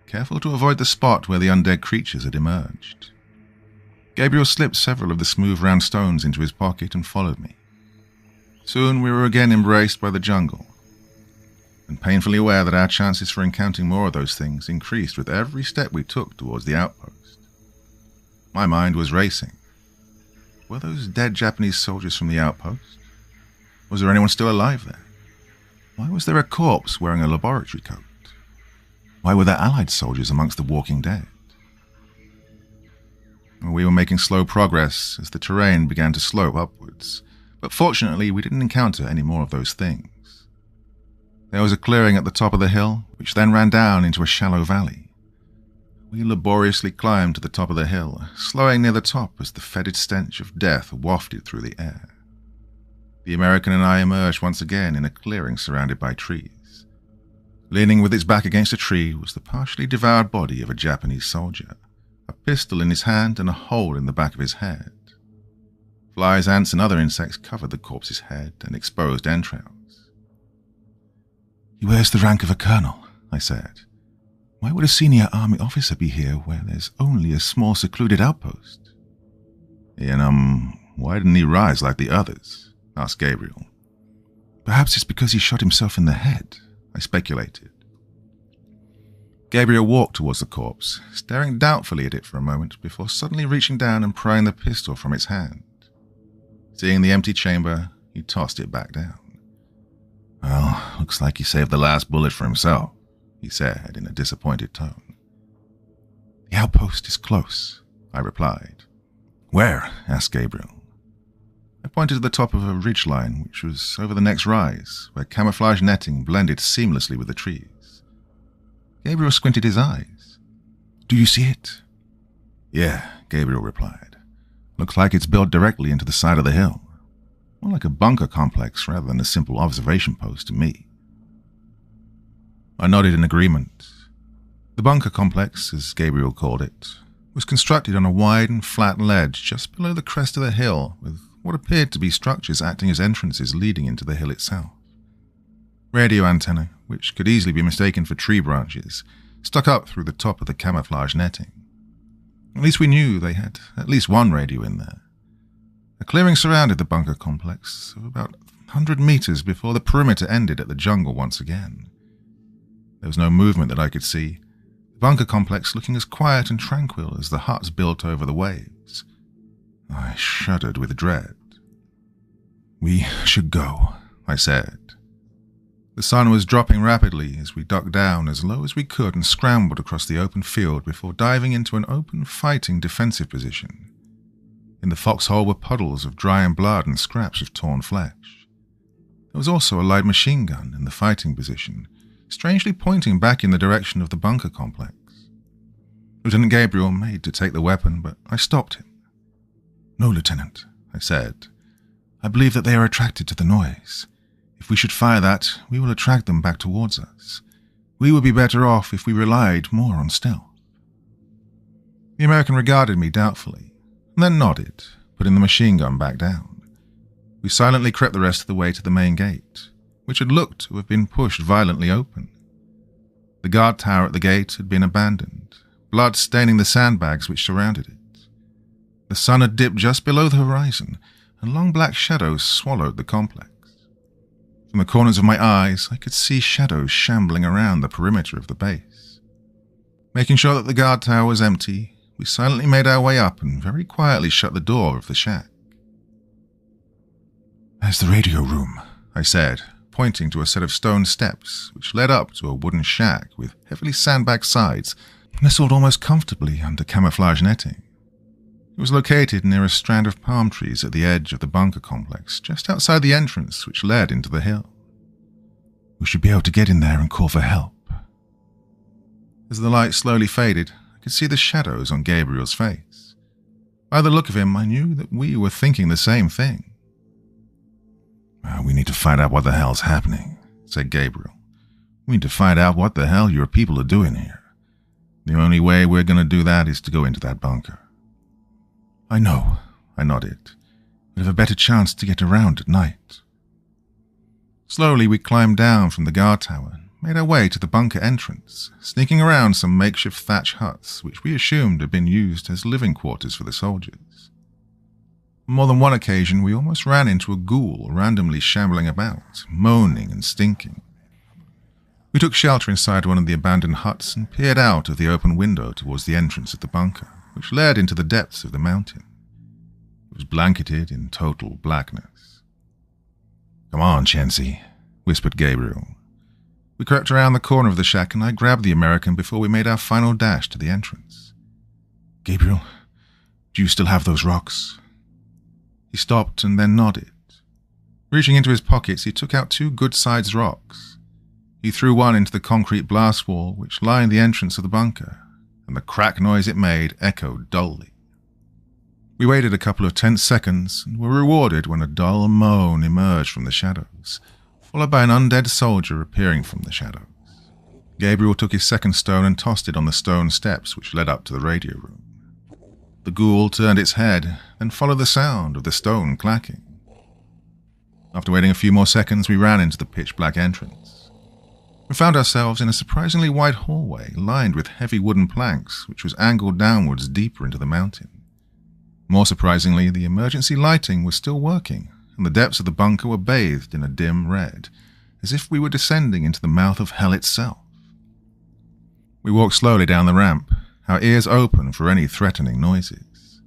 careful to avoid the spot where the undead creatures had emerged. Gabriel slipped several of the smooth round stones into his pocket and followed me. Soon we were again embraced by the jungle, and painfully aware that our chances for encountering more of those things increased with every step we took towards the outpost. My mind was racing. Were those dead Japanese soldiers from the outpost? Was there anyone still alive there? Why was there a corpse wearing a laboratory coat? Why were there Allied soldiers amongst the walking dead? We were making slow progress as the terrain began to slope upwards, but fortunately we didn't encounter any more of those things. There was a clearing at the top of the hill, which then ran down into a shallow valley. We laboriously climbed to the top of the hill, slowing near the top as the fetid stench of death wafted through the air. The American and I emerged once again in a clearing surrounded by trees. Leaning with its back against a tree was the partially devoured body of a Japanese soldier, a pistol in his hand and a hole in the back of his head. Flies, ants, and other insects covered the corpse's head and exposed entrails. "He wears the rank of a colonel," I said. "Why would a senior army officer be here where there's only a small secluded outpost?" "And, why didn't he rise like the others?" asked Gabriel. "Perhaps it's because he shot himself in the head," I speculated. Gabriel walked towards the corpse, staring doubtfully at it for a moment before suddenly reaching down and prying the pistol from its hand. Seeing the empty chamber, he tossed it back down. "Well, looks like he saved the last bullet for himself," he said in a disappointed tone. "The outpost is close," I replied. "Where?" asked Gabriel. I pointed to the top of a ridgeline, which was over the next rise, where camouflage netting blended seamlessly with the trees. Gabriel squinted his eyes. "Do you see it?" "Yeah," Gabriel replied. "Looks like it's built directly into the side of the hill. More like a bunker complex rather than a simple observation post to me." I nodded in agreement. The bunker complex, as Gabriel called it, was constructed on a wide and flat ledge just below the crest of the hill, with what appeared to be structures acting as entrances leading into the hill itself. Radio antennae, which could easily be mistaken for tree branches, stuck up through the top of the camouflage netting. At least we knew they had at least one radio in there. A clearing surrounded the bunker complex of about 100 meters before the perimeter ended at the jungle once again. There was no movement that I could see, the bunker complex looking as quiet and tranquil as the huts built over the waves. I shuddered with dread. "We should go," I said. The sun was dropping rapidly as we ducked down as low as we could and scrambled across the open field before diving into an open, fighting defensive position. In the foxhole were puddles of drying blood and scraps of torn flesh. There was also a light machine gun in the fighting position, strangely pointing back in the direction of the bunker complex. Lieutenant Gabriel made to take the weapon, but I stopped him. "No, Lieutenant," I said. "I believe that they are attracted to the noise. If we should fire that, we will attract them back towards us. We would be better off if we relied more on stealth." The American regarded me doubtfully, and then nodded, putting the machine gun back down. We silently crept the rest of the way to the main gate, which had looked to have been pushed violently open. The guard tower at the gate had been abandoned, blood staining the sandbags which surrounded it. The sun had dipped just below the horizon, and long black shadows swallowed the complex. From the corners of my eyes, I could see shadows shambling around the perimeter of the base. Making sure that the guard tower was empty, we silently made our way up and very quietly shut the door of the shack. "There's the radio room," I said, pointing to a set of stone steps which led up to a wooden shack with heavily sandbagged sides, nestled almost comfortably under camouflage netting. It was located near a strand of palm trees at the edge of the bunker complex, just outside the entrance which led into the hill. "We should be able to get in there and call for help." As the light slowly faded, I could see the shadows on Gabriel's face. By the look of him, I knew that we were thinking the same thing. "We need to find out what the hell's happening," said Gabriel. "We need to find out what the hell your people are doing here. The only way we're going to do that is to go into that bunker." "I know," I nodded. "We'd have a better chance to get around at night." Slowly we climbed down from the guard tower and made our way to the bunker entrance, sneaking around some makeshift thatch huts which we assumed had been used as living quarters for the soldiers. On more than one occasion we almost ran into a ghoul randomly shambling about, moaning and stinking. We took shelter inside one of the abandoned huts and peered out of the open window towards the entrance of the bunker, which led into the depths of the mountain. It was blanketed in total blackness. "Come on, Chancy," whispered Gabriel. We crept around the corner of the shack and I grabbed the American before we made our final dash to the entrance. "Gabriel, do you still have those rocks?" He stopped and then nodded. Reaching into his pockets, he took out 2 good-sized rocks. He threw one into the concrete blast wall which lined the entrance of the bunker, and the crack noise it made echoed dully. We waited a couple of tense seconds and were rewarded when a dull moan emerged from the shadows, followed by an undead soldier appearing from the shadows. Gabriel took his second stone and tossed it on the stone steps which led up to the radio room. The ghoul turned its head and followed the sound of the stone clacking. After waiting a few more seconds, we ran into the pitch-black entrance. We found ourselves in a surprisingly wide hallway lined with heavy wooden planks which was angled downwards deeper into the mountain. More surprisingly, the emergency lighting was still working, and the depths of the bunker were bathed in a dim red, as if we were descending into the mouth of hell itself. We walked slowly down the ramp, our ears open for any threatening noises.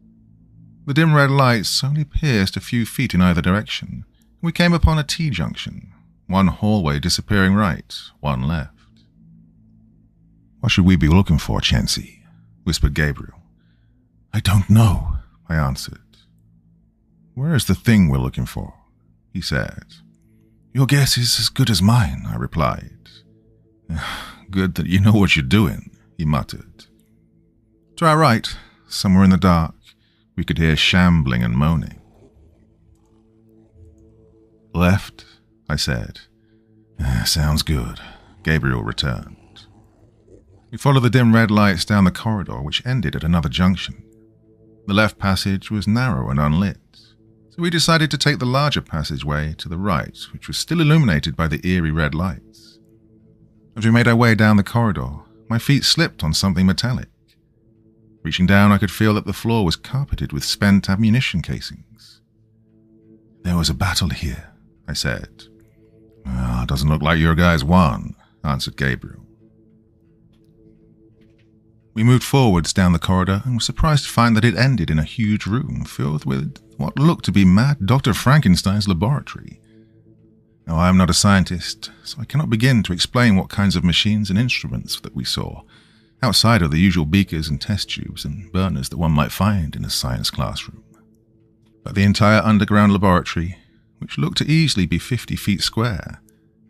The dim red lights only pierced a few feet in either direction, and we came upon a T-junction, one hallway disappearing right, one left. "What should we be looking for, Chancy?" whispered Gabriel. "I don't know," I answered. "Where is the thing we're looking for?" he said. "Your guess is as good as mine," I replied. "Good that you know what you're doing," he muttered. To our right, somewhere in the dark, we could hear shambling and moaning. "Left," I said. "Sounds good," Gabriel returned. We followed the dim red lights down the corridor which ended at another junction. The left passage was narrow and unlit, so we decided to take the larger passageway to the right, which was still illuminated by the eerie red lights. As we made our way down the corridor, my feet slipped on something metallic. Reaching down, I could feel that the floor was carpeted with spent ammunition casings. "There was a battle here," I said. "Doesn't look like your guys won," answered Gabriel. We moved forwards down the corridor and were surprised to find that it ended in a huge room filled with what looked to be Mad Dr. Frankenstein's laboratory. Now, I am not a scientist, so I cannot begin to explain what kinds of machines and instruments that we saw, outside of the usual beakers and test tubes and burners that one might find in a science classroom. But the entire underground laboratory, which looked to easily be 50 feet square,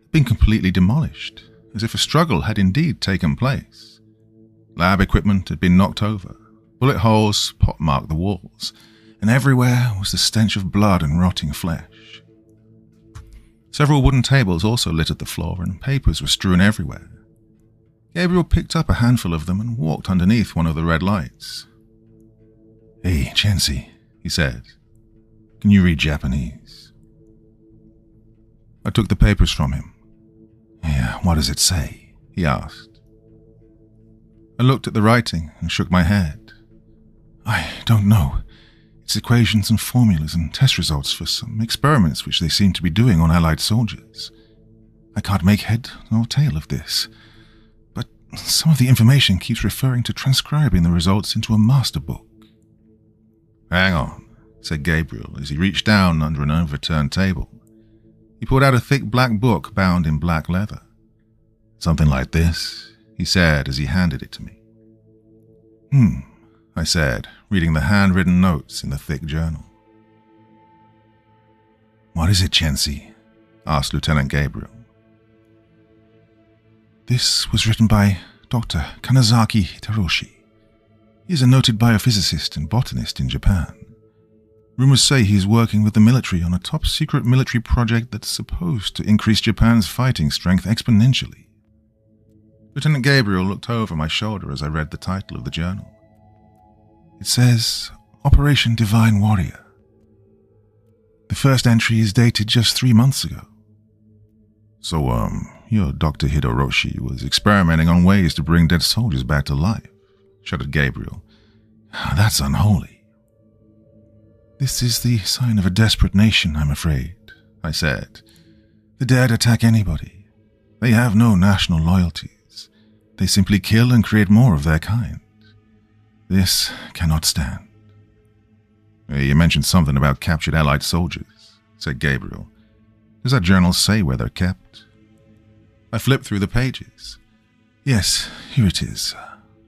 had been completely demolished, as if a struggle had indeed taken place. Lab equipment had been knocked over, bullet holes pockmarked the walls, and everywhere was the stench of blood and rotting flesh. Several wooden tables also littered the floor, and papers were strewn everywhere. Gabriel picked up a handful of them and walked underneath one of the red lights. "Hey, Chancy," he said. "Can you read Japanese?" I took the papers from him. "Yeah, what does it say?" he asked. I looked at the writing and shook my head. "I don't know. It's equations and formulas and test results for some experiments which they seem to be doing on Allied soldiers. I can't make head nor tail of this, but some of the information keeps referring to transcribing the results into a master book." "Hang on," said Gabriel as he reached down under an overturned table. He pulled out a thick black book bound in black leather. "Something like this," he said as he handed it to me. I said, reading the handwritten notes in the thick journal. "What is it, Chancy?" asked Lieutenant Gabriel. "This was written by Dr. Kanazaki Hitaroshi. He is a noted biophysicist and botanist in Japan. Rumors say he is working with the military on a top-secret military project that's supposed to increase Japan's fighting strength exponentially." Lieutenant Gabriel looked over my shoulder as I read the title of the journal. It says, Operation Divine Warrior. The first entry is dated just 3 months ago. "So, your Dr. Hidoroshi was experimenting on ways to bring dead soldiers back to life," shuddered Gabriel. "That's unholy." "This is the sign of a desperate nation, I'm afraid," I said. "The dead attack anybody. They have no national loyalties. They simply kill and create more of their kind. This cannot stand." "You mentioned something about captured Allied soldiers," said Gabriel. "Does that journal say where they're kept?" I flipped through the pages. "Yes, here it is.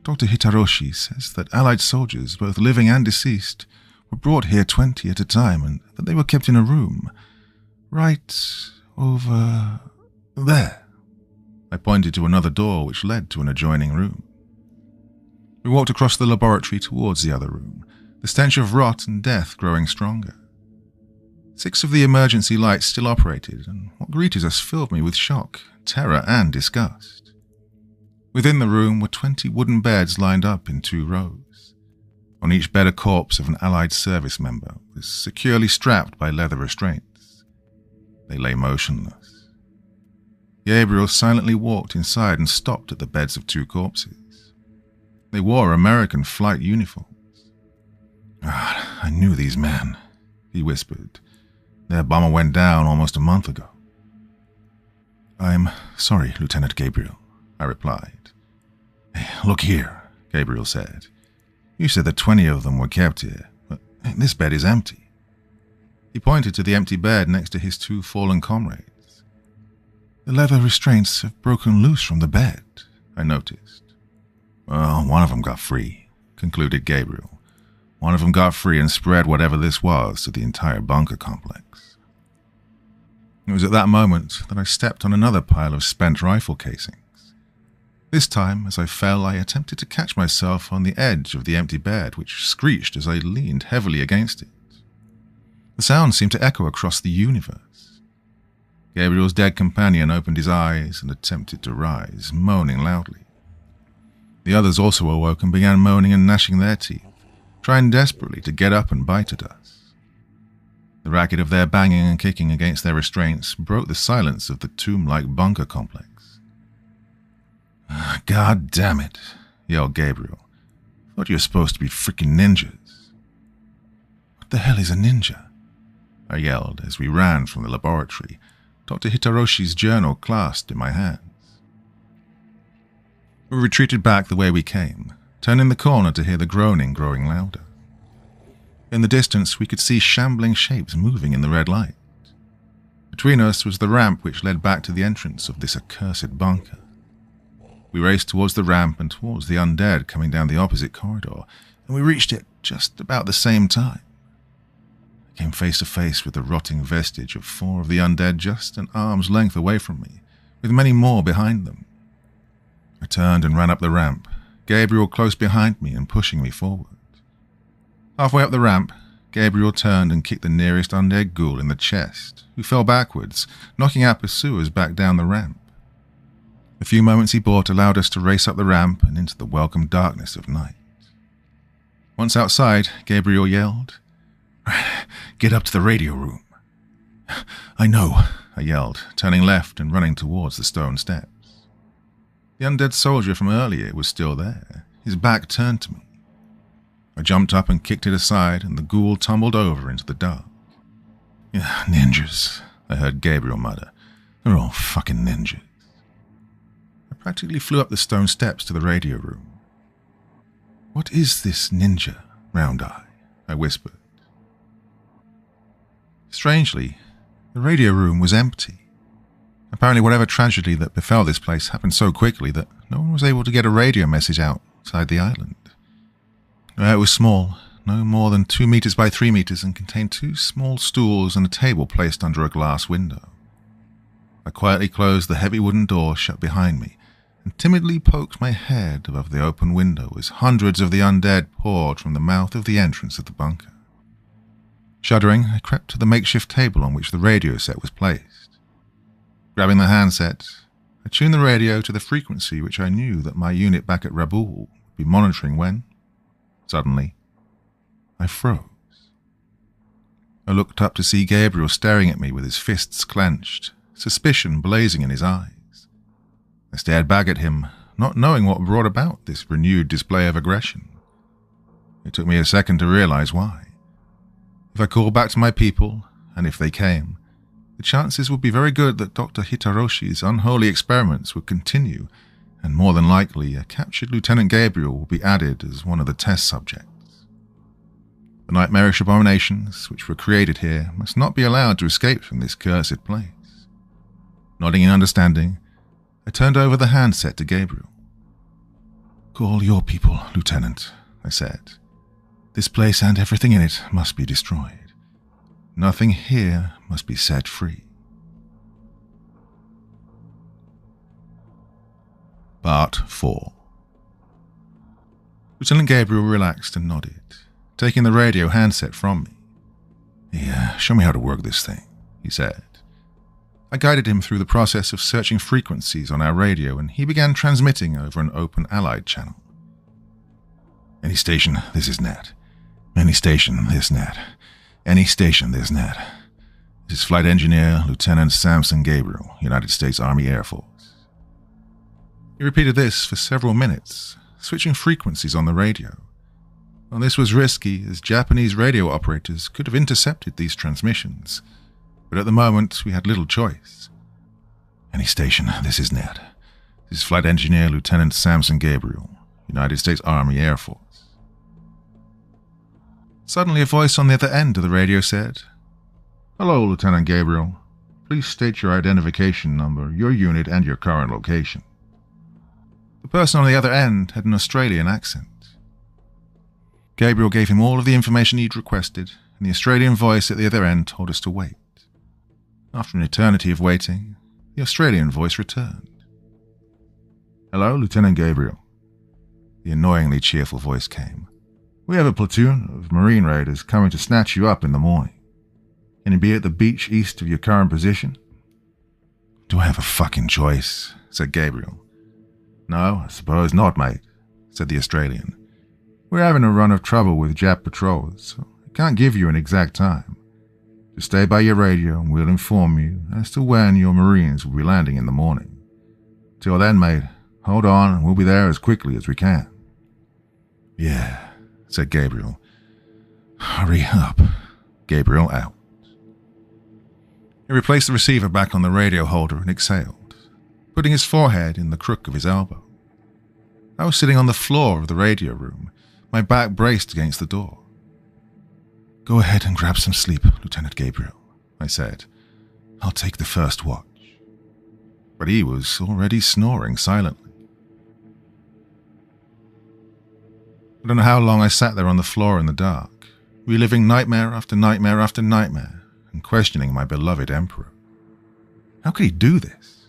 Dr. Hitaroshi says that Allied soldiers, both living and deceased, were brought here 20 at a time and that they were kept in a room. Right over there." I pointed to another door which led to an adjoining room. We walked across the laboratory towards the other room, the stench of rot and death growing stronger. 6 of the emergency lights still operated, and what greeted us filled me with shock, terror, and disgust. Within the room were 20 wooden beds lined up in 2 rows. On each bed a corpse of an Allied service member was securely strapped by leather restraints. They lay motionless. Gabriel silently walked inside and stopped at the beds of 2 corpses. They wore American flight uniforms. I knew these men, he whispered. Their bomber went down almost a month ago. I'm sorry, Lieutenant Gabriel, I replied. Hey, look here, Gabriel said. You said that 20 of them were kept here, but this bed is empty. He pointed to the empty bed next to his 2 fallen comrades. The leather restraints have broken loose from the bed, I noticed. Well, one of them got free, concluded Gabriel. One of them got free and spread whatever this was to the entire bunker complex. It was at that moment that I stepped on another pile of spent rifle casings. This time, as I fell, I attempted to catch myself on the edge of the empty bed, which screeched as I leaned heavily against it. The sound seemed to echo across the universe. Gabriel's dead companion opened his eyes and attempted to rise, moaning loudly. The others also awoke and began moaning and gnashing their teeth, trying desperately to get up and bite at us. The racket of their banging and kicking against their restraints broke the silence of the tomb-like bunker complex. God damn it, yelled Gabriel. Thought you were supposed to be freaking ninjas. What the hell is a ninja? I yelled as we ran from the laboratory, Dr. Hitaroshi's journal clasped in my hands. We retreated back the way we came, turning the corner to hear the groaning growing louder. In the distance, we could see shambling shapes moving in the red light. Between us was the ramp which led back to the entrance of this accursed bunker. We raced towards the ramp and towards the undead coming down the opposite corridor, and we reached it just about the same time. I came face to face with the rotting vestige of 4 of the undead just an arm's length away from me, with many more behind them. I turned and ran up the ramp, Gabriel close behind me and pushing me forward. Halfway up the ramp, Gabriel turned and kicked the nearest undead ghoul in the chest, who fell backwards, knocking our pursuers back down the ramp. The few moments he bought allowed us to race up the ramp and into the welcome darkness of night. Once outside, Gabriel yelled, "Get up to the radio room." "I know," I yelled, turning left and running towards the stone steps. The undead soldier from earlier was still there, his back turned to me. I jumped up and kicked it aside, and the ghoul tumbled over into the dark. "Ninjas," I heard Gabriel mutter. "They're all fucking ninjas." I practically flew up the stone steps to the radio room. "What is this ninja, Round Eye?" I whispered. Strangely, the radio room was empty. Apparently whatever tragedy that befell this place happened so quickly that no one was able to get a radio message outside the island. It was small, no more than 2 meters by 3 meters, and contained 2 small stools and a table placed under a glass window. I quietly closed the heavy wooden door shut behind me and timidly poked my head above the open window as hundreds of the undead poured from the mouth of the entrance of the bunker. Shuddering, I crept to the makeshift table on which the radio set was placed. Grabbing the handset, I tuned the radio to the frequency which I knew that my unit back at Rabaul would be monitoring when, suddenly, I froze. I looked up to see Gabriel staring at me with his fists clenched, suspicion blazing in his eyes. I stared back at him, not knowing what brought about this renewed display of aggression. It took me a second to realize why. If I called back to my people, and if they came, the chances would be very good that Dr. Hitaroshi's unholy experiments would continue, and more than likely a captured Lieutenant Gabriel would be added as one of the test subjects. The nightmarish abominations which were created here must not be allowed to escape from this cursed place. Nodding in understanding, I turned over the handset to Gabriel. "Call your people, Lieutenant," I said. "This place and everything in it must be destroyed. Nothing here must be set free." Part 4. Lieutenant Gabriel relaxed and nodded, taking the radio handset from me. "Yeah, show me how to work this thing," he said. I guided him through the process of searching frequencies on our radio, and he began transmitting over an open Allied channel. "Any station, this is net. Any station, this net. Any station, this net. This is Flight Engineer Lieutenant Samson Gabriel, United States Army Air Force." He repeated this for several minutes, switching frequencies on the radio. Well, this was risky, as Japanese radio operators could have intercepted these transmissions, but at the moment we had little choice. "Any station, this is net. This is Flight Engineer Lieutenant Samson Gabriel, United States Army Air Force." Suddenly a voice on the other end of the radio said, "Hello, Lieutenant Gabriel. Please state your identification number, your unit, and your current location." The person on the other end had an Australian accent. Gabriel gave him all of the information he'd requested, and the Australian voice at the other end told us to wait. After an eternity of waiting, the Australian voice returned. "Hello, Lieutenant Gabriel." The annoyingly cheerful voice came. "We have a platoon of Marine Raiders coming to snatch you up in the morning. Can you be at the beach east of your current position?" "Do I have a fucking choice?" said Gabriel. "No, I suppose not, mate," said the Australian. "We're having a run of trouble with Jap patrols, so I can't give you an exact time. Just stay by your radio and we'll inform you as to when your Marines will be landing in the morning. Till then, mate, hold on and we'll be there as quickly as we can." "Yeah," said Gabriel. "Hurry up." Gabriel out. He replaced the receiver back on the radio holder and exhaled, putting his forehead in the crook of his elbow. I was sitting on the floor of the radio room, my back braced against the door. "Go ahead and grab some sleep, Lieutenant Gabriel," I said. "I'll take the first watch." But he was already snoring silently. I don't know how long I sat there on the floor in the dark, reliving nightmare after nightmare after nightmare, and questioning my beloved Emperor. How could he do this?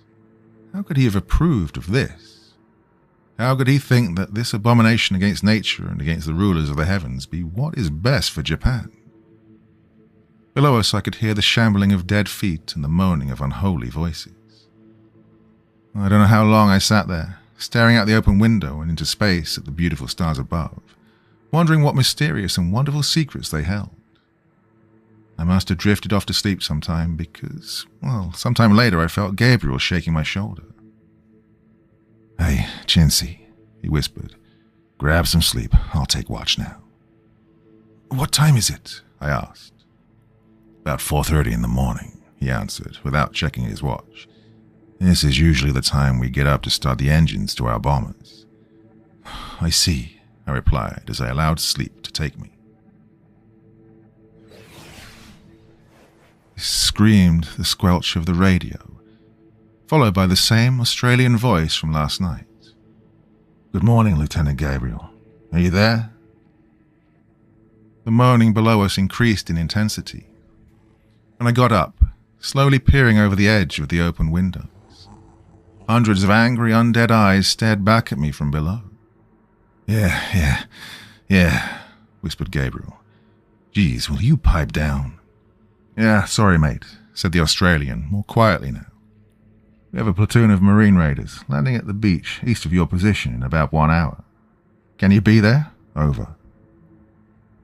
How could he have approved of this? How could he think that this abomination against nature and against the rulers of the heavens be what is best for Japan? Below us I could hear the shambling of dead feet and the moaning of unholy voices. I don't know how long I sat there, staring out the open window and into space at the beautiful stars above, wondering what mysterious and wonderful secrets they held. I must have drifted off to sleep sometime because, well, sometime later I felt Gabriel shaking my shoulder. "Hey, Chintzy," he whispered. "Grab some sleep. I'll take watch now." "What time is it?" I asked. "About 4:30 in the morning," he answered, without checking his watch. "This is usually the time we get up to start the engines to our bombers." "I see," I replied as I allowed sleep to take me. I screamed the squelch of the radio, followed by the same Australian voice from last night. "Good morning, Lieutenant Gabriel. Are you there?" The moaning below us increased in intensity, and I got up, slowly peering over the edge of the open windows. Hundreds of angry, undead eyes stared back at me from below. Yeah, whispered Gabriel. "Geez, will you pipe down?" "Yeah, sorry, mate," said the Australian, more quietly now. "We have a platoon of Marine Raiders landing at the beach east of your position in about 1 hour. Can you be there? Over."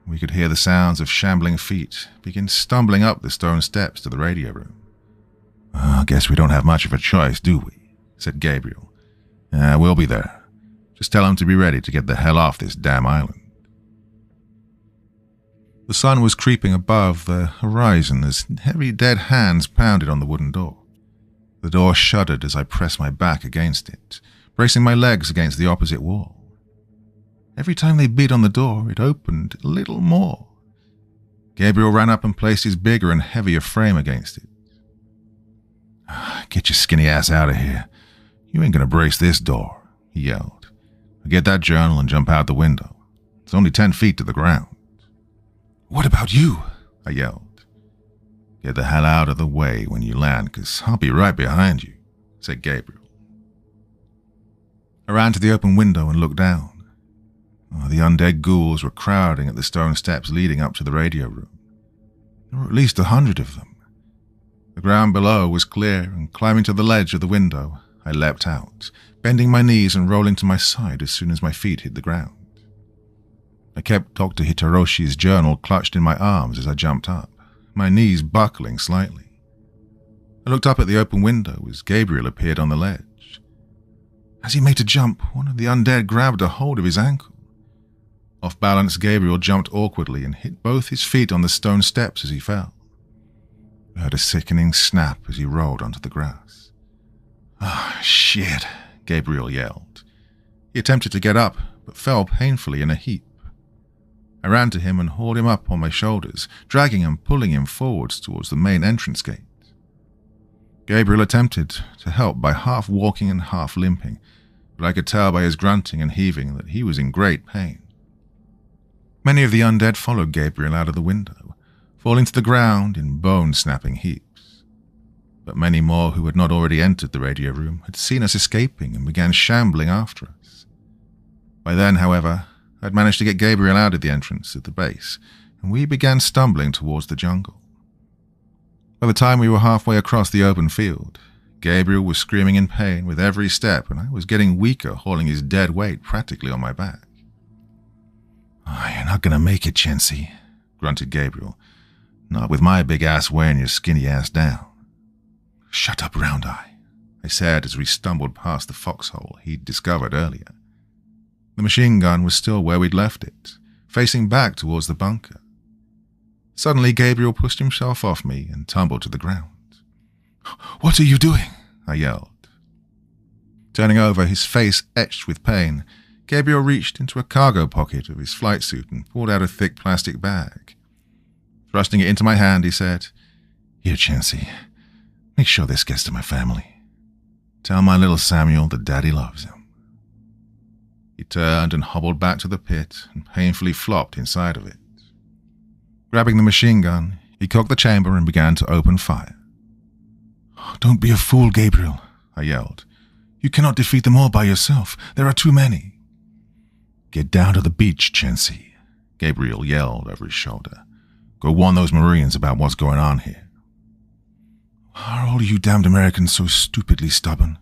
We could hear the sounds of shambling feet begin stumbling up the stone steps to the radio room. "I guess we don't have much of a choice, do we?" said Gabriel. "We'll be there. Just tell them to be ready to get the hell off this damn island." The sun was creeping above the horizon as heavy dead hands pounded on the wooden door. The door shuddered as I pressed my back against it, bracing my legs against the opposite wall. Every time they beat on the door, it opened a little more. Gabriel ran up and placed his bigger and heavier frame against it. "Get your skinny ass out of here. You ain't gonna brace this door," he yelled. "Get that journal and jump out the window. It's only 10 feet to the ground." "What about you?" I yelled. "Get the hell out of the way when you land, 'cause I'll be right behind you," said Gabriel. I ran to the open window and looked down. The undead ghouls were crowding at the stone steps leading up to the radio room. There were at least 100 of them. The ground below was clear, and climbing to the ledge of the window, I leapt out, bending my knees and rolling to my side as soon as my feet hit the ground. I kept Dr. Hitaroshi's journal clutched in my arms as I jumped up, my knees buckling slightly. I looked up at the open window as Gabriel appeared on the ledge. As he made a jump, one of the undead grabbed a hold of his ankle. Off balance, Gabriel jumped awkwardly and hit both his feet on the stone steps as he fell. I heard a sickening snap as he rolled onto the grass. "Ah, shit," Gabriel yelled. He attempted to get up, but fell painfully in a heap. I ran to him and hauled him up on my shoulders, dragging and pulling him forwards towards the main entrance gate. Gabriel attempted to help by half walking and half limping, but I could tell by his grunting and heaving that he was in great pain. Many of the undead followed Gabriel out of the window, falling to the ground in bone-snapping heaps. But many more who had not already entered the radio room had seen us escaping and began shambling after us. By then, however, I'd managed to get Gabriel out of the entrance at the base, and we began stumbling towards the jungle. By the time we were halfway across the open field, Gabriel was screaming in pain with every step, and I was getting weaker hauling his dead weight practically on my back. "You're not going to make it, Chensey," grunted Gabriel. "Not with my big ass weighing your skinny ass down." "Shut up, Round Eye," I said as we stumbled past the foxhole he'd discovered earlier. The machine gun was still where we'd left it, facing back towards the bunker. Suddenly, Gabriel pushed himself off me and tumbled to the ground. "What are you doing?" I yelled. Turning over, his face etched with pain, Gabriel reached into a cargo pocket of his flight suit and pulled out a thick plastic bag. Thrusting it into my hand, he said, "Here, Chansey, make sure this gets to my family. Tell my little Samuel that Daddy loves him." He turned and hobbled back to the pit and painfully flopped inside of it. Grabbing the machine gun, he cocked the chamber and began to open fire. "Don't be a fool, Gabriel," I yelled. "You cannot defeat them all by yourself. There are too many." "Get down to the beach, Chansey," Gabriel yelled over his shoulder. "Go warn those Marines about what's going on here." "Are all you damned Americans so stupidly stubborn?"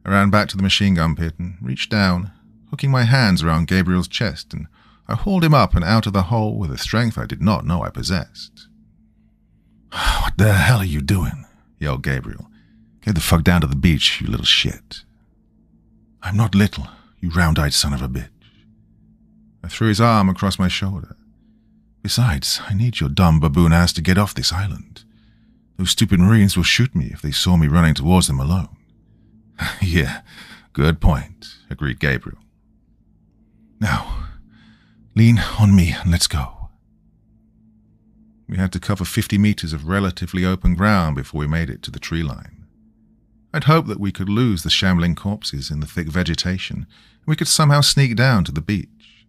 I ran back to the machine gun pit and reached down, hooking my hands around Gabriel's chest, and I hauled him up and out of the hole with a strength I did not know I possessed. "What the hell are you doing?" yelled Gabriel. "Get the fuck down to the beach, you little shit." "I'm not little, you round-eyed son of a bitch." I threw his arm across my shoulder. "Besides, I need your dumb baboon ass to get off this island. Those stupid Marines will shoot me if they saw me running towards them alone." "Yeah, good point," agreed Gabriel. "Now, lean on me and let's go." We had to cover 50 meters of relatively open ground before we made it to the tree line. I'd hoped that we could lose the shambling corpses in the thick vegetation, and we could somehow sneak down to the beach.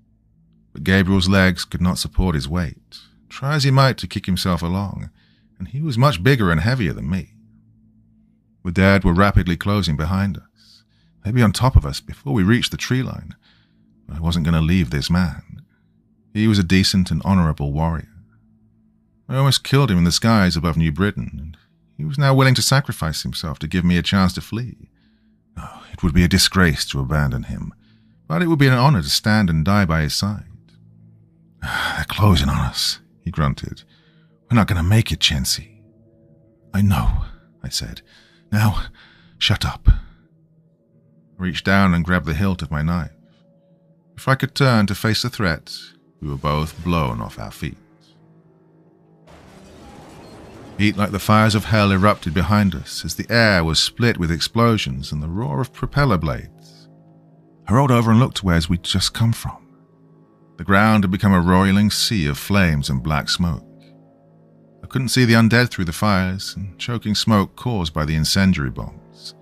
But Gabriel's legs could not support his weight, try as he might to kick himself along, and he was much bigger and heavier than me. The dead were rapidly closing behind us, maybe on top of us before we reached the tree line. But I wasn't going to leave this man. He was a decent and honorable warrior. I almost killed him in the skies above New Britain, and he was now willing to sacrifice himself to give me a chance to flee. Oh, it would be a disgrace to abandon him, but it would be an honor to stand and die by his side. "They're closing on us," he grunted. "We're not going to make it, Chansey." "I know," I said. "Now, shut up." I reached down and grabbed the hilt of my knife. Before I could turn to face the threat, we were both blown off our feet. Heat like the fires of hell erupted behind us as the air was split with explosions and the roar of propeller blades. I rolled over and looked to where we'd just come from. The ground had become a roiling sea of flames and black smoke. I couldn't see the undead through the fires and choking smoke caused by the incendiary bombs.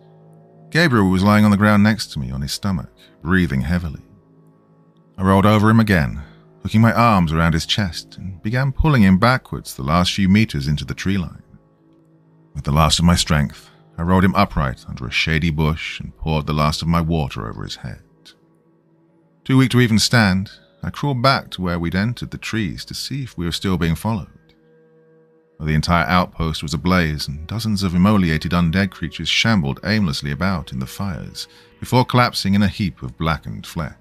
Gabriel was lying on the ground next to me on his stomach, breathing heavily. I rolled over him again, hooking my arms around his chest, and began pulling him backwards the last few meters into the tree line. With the last of my strength, I rolled him upright under a shady bush and poured the last of my water over his head. Too weak to even stand, I crawled back to where we'd entered the trees to see if we were still being followed. The entire outpost was ablaze, and dozens of immolated undead creatures shambled aimlessly about in the fires, before collapsing in a heap of blackened flesh.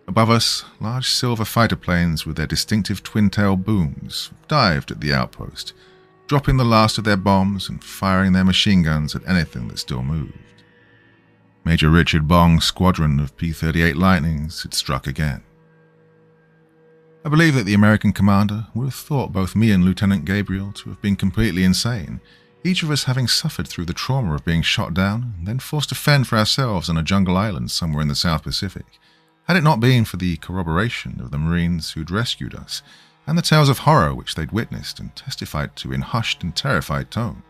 Above us, large silver fighter planes with their distinctive twin-tail booms dived at the outpost, dropping the last of their bombs and firing their machine guns at anything that still moved. Major Richard Bong's squadron of P-38 Lightnings had struck again. I believe that the American commander would have thought both me and Lieutenant Gabriel to have been completely insane, each of us having suffered through the trauma of being shot down and then forced to fend for ourselves on a jungle island somewhere in the South Pacific, had it not been for the corroboration of the Marines who'd rescued us, and the tales of horror which they'd witnessed and testified to in hushed and terrified tones.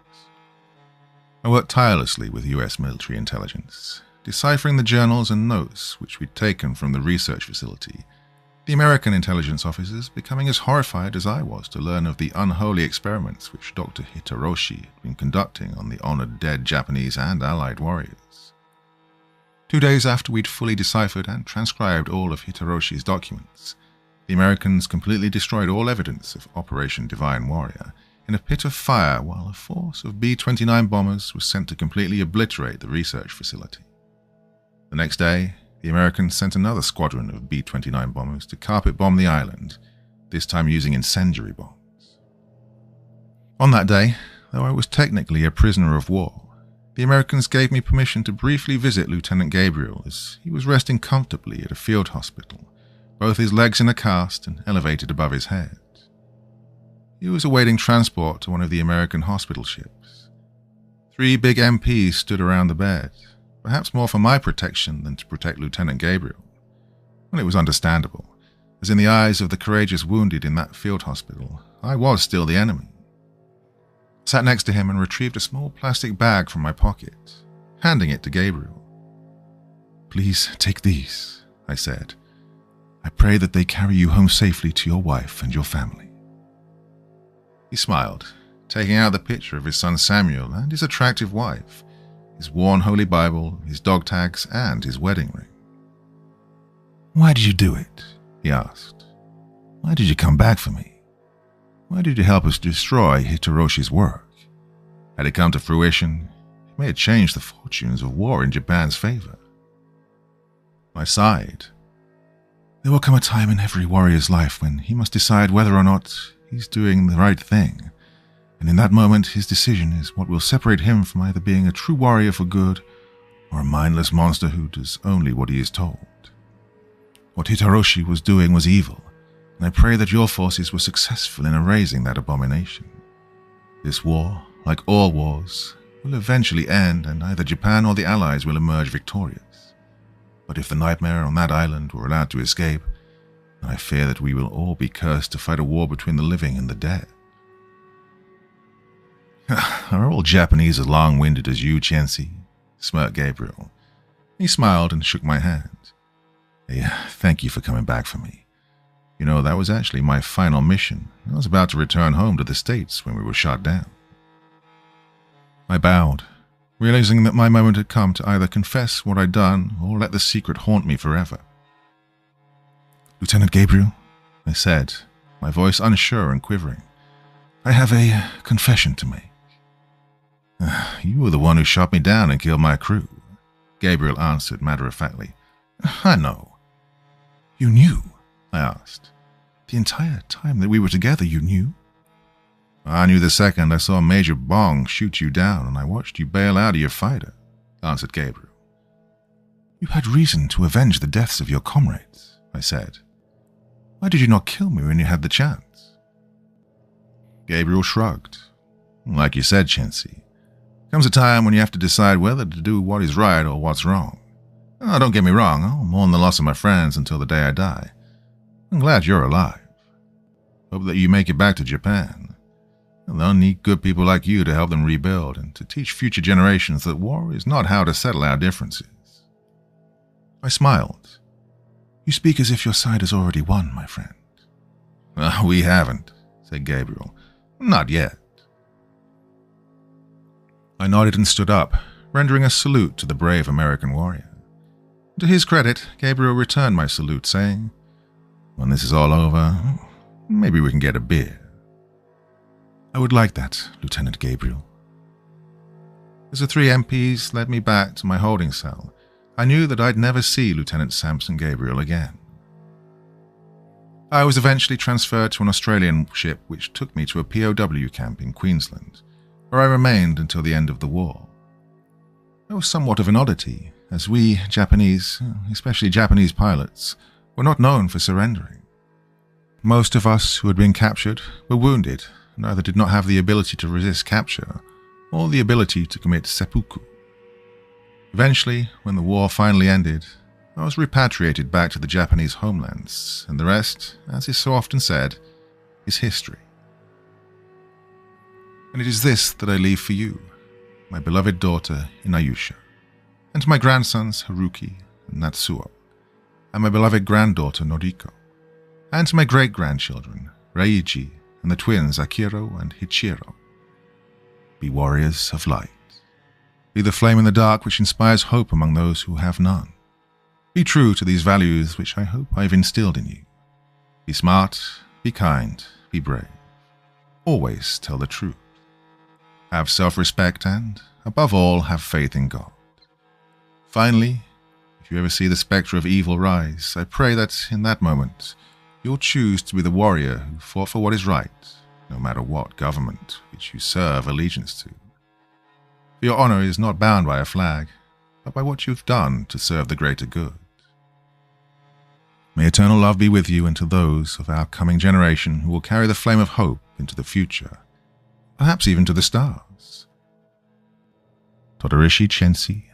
I worked tirelessly with US military intelligence, deciphering the journals and notes which we'd taken from the research facility, the American intelligence officers becoming as horrified as I was to learn of the unholy experiments which Dr. Hitaroshi had been conducting on the honored dead Japanese and Allied warriors. 2 days after we'd fully deciphered and transcribed all of Hitaroshi's documents, the Americans completely destroyed all evidence of Operation Divine Warrior in a pit of fire, while a force of B-29 bombers was sent to completely obliterate the research facility. The next day, the Americans sent another squadron of B-29 bombers to carpet bomb the island, this time using incendiary bombs. On that day, though I was technically a prisoner of war, the Americans gave me permission to briefly visit Lieutenant Gabriel as he was resting comfortably at a field hospital, both his legs in a cast and elevated above his head. He was awaiting transport to one of the American hospital ships. 3 big MPs stood around the bed, perhaps more for my protection than to protect Lieutenant Gabriel. Well, it was understandable, as in the eyes of the courageous wounded in that field hospital, I was still the enemy. I sat next to him and retrieved a small plastic bag from my pocket, handing it to Gabriel. "Please take these," I said. "I pray that they carry you home safely to your wife and your family." He smiled, taking out the picture of his son Samuel and his attractive wife, his worn Holy Bible, his dog tags, and his wedding ring. "Why did you do it?" he asked. "Why did you come back for me? Why did you help us destroy Hitaroshi's work? Had it come to fruition, it may have changed the fortunes of war in Japan's favor." I sighed. There will come a time in every warrior's life when he must decide whether or not he's doing the right thing, and in that moment his decision is what will separate him from either being a true warrior for good or a mindless monster who does only what he is told. What Hitaroshi was doing was evil, and I pray that your forces were successful in erasing that abomination. This war, like all wars, will eventually end, and either Japan or the Allies will emerge victorious. But if the nightmare on that island were allowed to escape, I fear that we will all be cursed to fight a war between the living and the dead. "Are all Japanese as long-winded as you, Chensi?" smirked Gabriel. He smiled and shook my hand. "Hey, thank you for coming back for me. You know, that was actually my final mission. I was about to return home to the States when we were shot down." I bowed, realizing that my moment had come to either confess what I'd done or let the secret haunt me forever. "Lieutenant Gabriel," I said, my voice unsure and quivering, "I have a confession to make." "You were the one who shot me down and killed my crew," Gabriel answered matter-of-factly. "I know." "You knew?" I asked. "The entire time that we were together, you knew?" "I knew the second I saw Major Bong shoot you down, and I watched you bail out of your fighter," answered Gabriel. "You had reason to avenge the deaths of your comrades," I said. "Why did you not kill me when you had the chance?" Gabriel shrugged. "Like you said, Chensi, comes a time when you have to decide whether to do what is right or what's wrong. Oh, don't get me wrong, I'll mourn the loss of my friends until the day I die. I'm glad you're alive. Hope that you make it back to Japan. They'll need good people like you to help them rebuild and to teach future generations that war is not how to settle our differences." I smiled. "You speak as if your side has already won, my friend." "We haven't," said Gabriel. "Not yet." I nodded and stood up, rendering a salute to the brave American warrior. To his credit, Gabriel returned my salute, saying, "When this is all over, maybe we can get a beer." "I would like that, Lieutenant Gabriel." As the three MPs led me back to my holding cell, I knew that I'd never see Lieutenant Sampson Gabriel again. I was eventually transferred to an Australian ship which took me to a POW camp in Queensland, where I remained until the end of the war. It was somewhat of an oddity, as we Japanese, especially Japanese pilots, were not known for surrendering. Most of us who had been captured were wounded and either did not have the ability to resist capture or the ability to commit seppuku. Eventually, when the war finally ended, I was repatriated back to the Japanese homelands, and the rest, as is so often said, is history. And it is this that I leave for you, my beloved daughter Inayusha, and to my grandsons Haruki and Natsuo, and my beloved granddaughter Noriko, and to my great-grandchildren Reiji and the twins Akiro and Hichiro. Be warriors of light. Be the flame in the dark which inspires hope among those who have none. Be true to these values which I hope I have instilled in you. Be smart, be kind, be brave. Always tell the truth. Have self-respect and, above all, have faith in God. Finally, if you ever see the spectre of evil rise, I pray that, in that moment, you'll choose to be the warrior who fought for what is right, no matter what government which you serve allegiance to. For your honor is not bound by a flag, but by what you've done to serve the greater good. May eternal love be with you and to those of our coming generation who will carry the flame of hope into the future, perhaps even to the stars. Todorishi Chensi,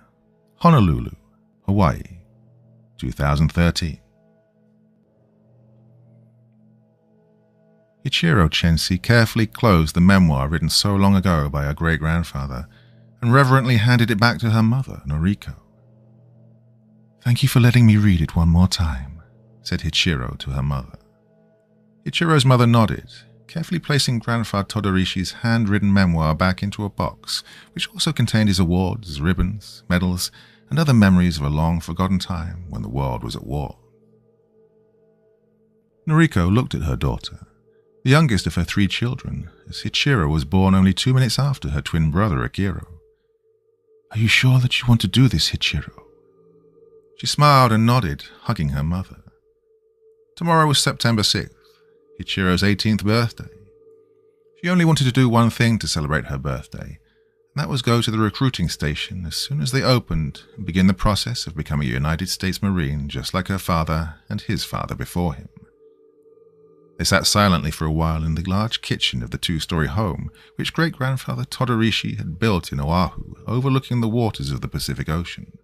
Honolulu, Hawaii, 2013. Ichiro Chensi carefully closed the memoir written so long ago by her great-grandfather and reverently handed it back to her mother, Noriko. "Thank you for letting me read it one more time," said Hichiro to her mother. Ichiro's mother nodded, carefully placing Grandfather Todorishi's handwritten memoir back into a box, which also contained his awards, ribbons, medals, and other memories of a long-forgotten time when the world was at war. Noriko looked at her daughter, the youngest of her 3 children, as Hichiro was born only 2 minutes after her twin brother Akiro. "Are you sure that you want to do this, Hichiro?" She smiled and nodded, hugging her mother. Tomorrow was September 6th, Hichiro's 18th birthday. She only wanted to do one thing to celebrate her birthday, and that was go to the recruiting station as soon as they opened and begin the process of becoming a United States Marine just like her father and his father before him. They sat silently for a while in the large kitchen of the 2-story home which great-grandfather Todorishi had built in Oahu, overlooking the waters of the Pacific Ocean.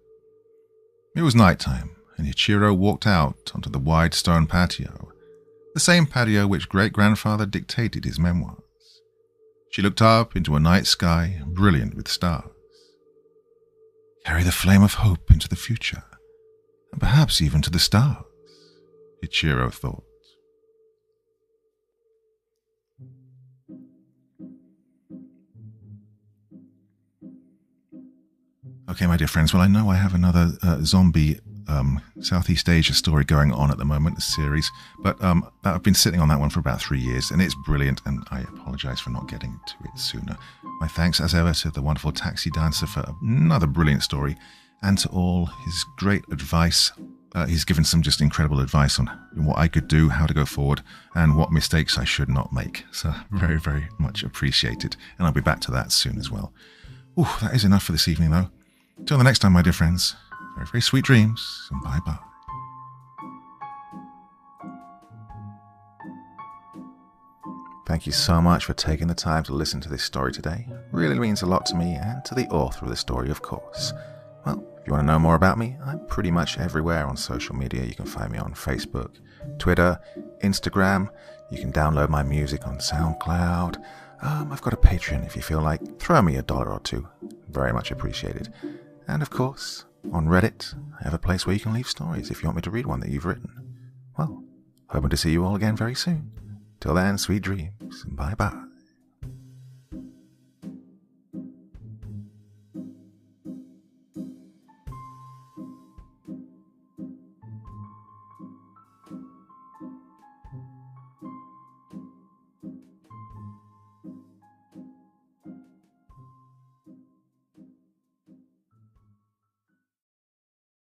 It was nighttime, and Ichiro walked out onto the wide stone patio, the same patio which great-grandfather dictated his memoirs. She looked up into a night sky brilliant with stars. Carry the flame of hope into the future, and perhaps even to the stars, Ichiro thought. Okay, my dear friends, well, I know I have another zombie Southeast Asia story going on at the moment, the series, but I've been sitting on that one for about 3 years, and it's brilliant, and I apologize for not getting to it sooner. My thanks, as ever, to the wonderful Taxi Dancer for another brilliant story, and to all his great advice. He's given some just incredible advice on what I could do, how to go forward, and what mistakes I should not make. So very, very much appreciated, and I'll be back to that soon as well. Ooh, that is enough for this evening, though. Till the next time, my dear friends, very, very sweet dreams, and bye-bye. Thank you so much for taking the time to listen to this story today. It really means a lot to me and to the author of the story, of course. Well, if you want to know more about me, I'm pretty much everywhere on social media. You can find me on Facebook, Twitter, Instagram. You can download my music on SoundCloud. I've got a Patreon if you feel like. Throw me $1 or $2. Very much appreciated. And of course, on Reddit, I have a place where you can leave stories if you want me to read one that you've written. Well, hoping to see you all again very soon. Till then, sweet dreams, and bye-bye.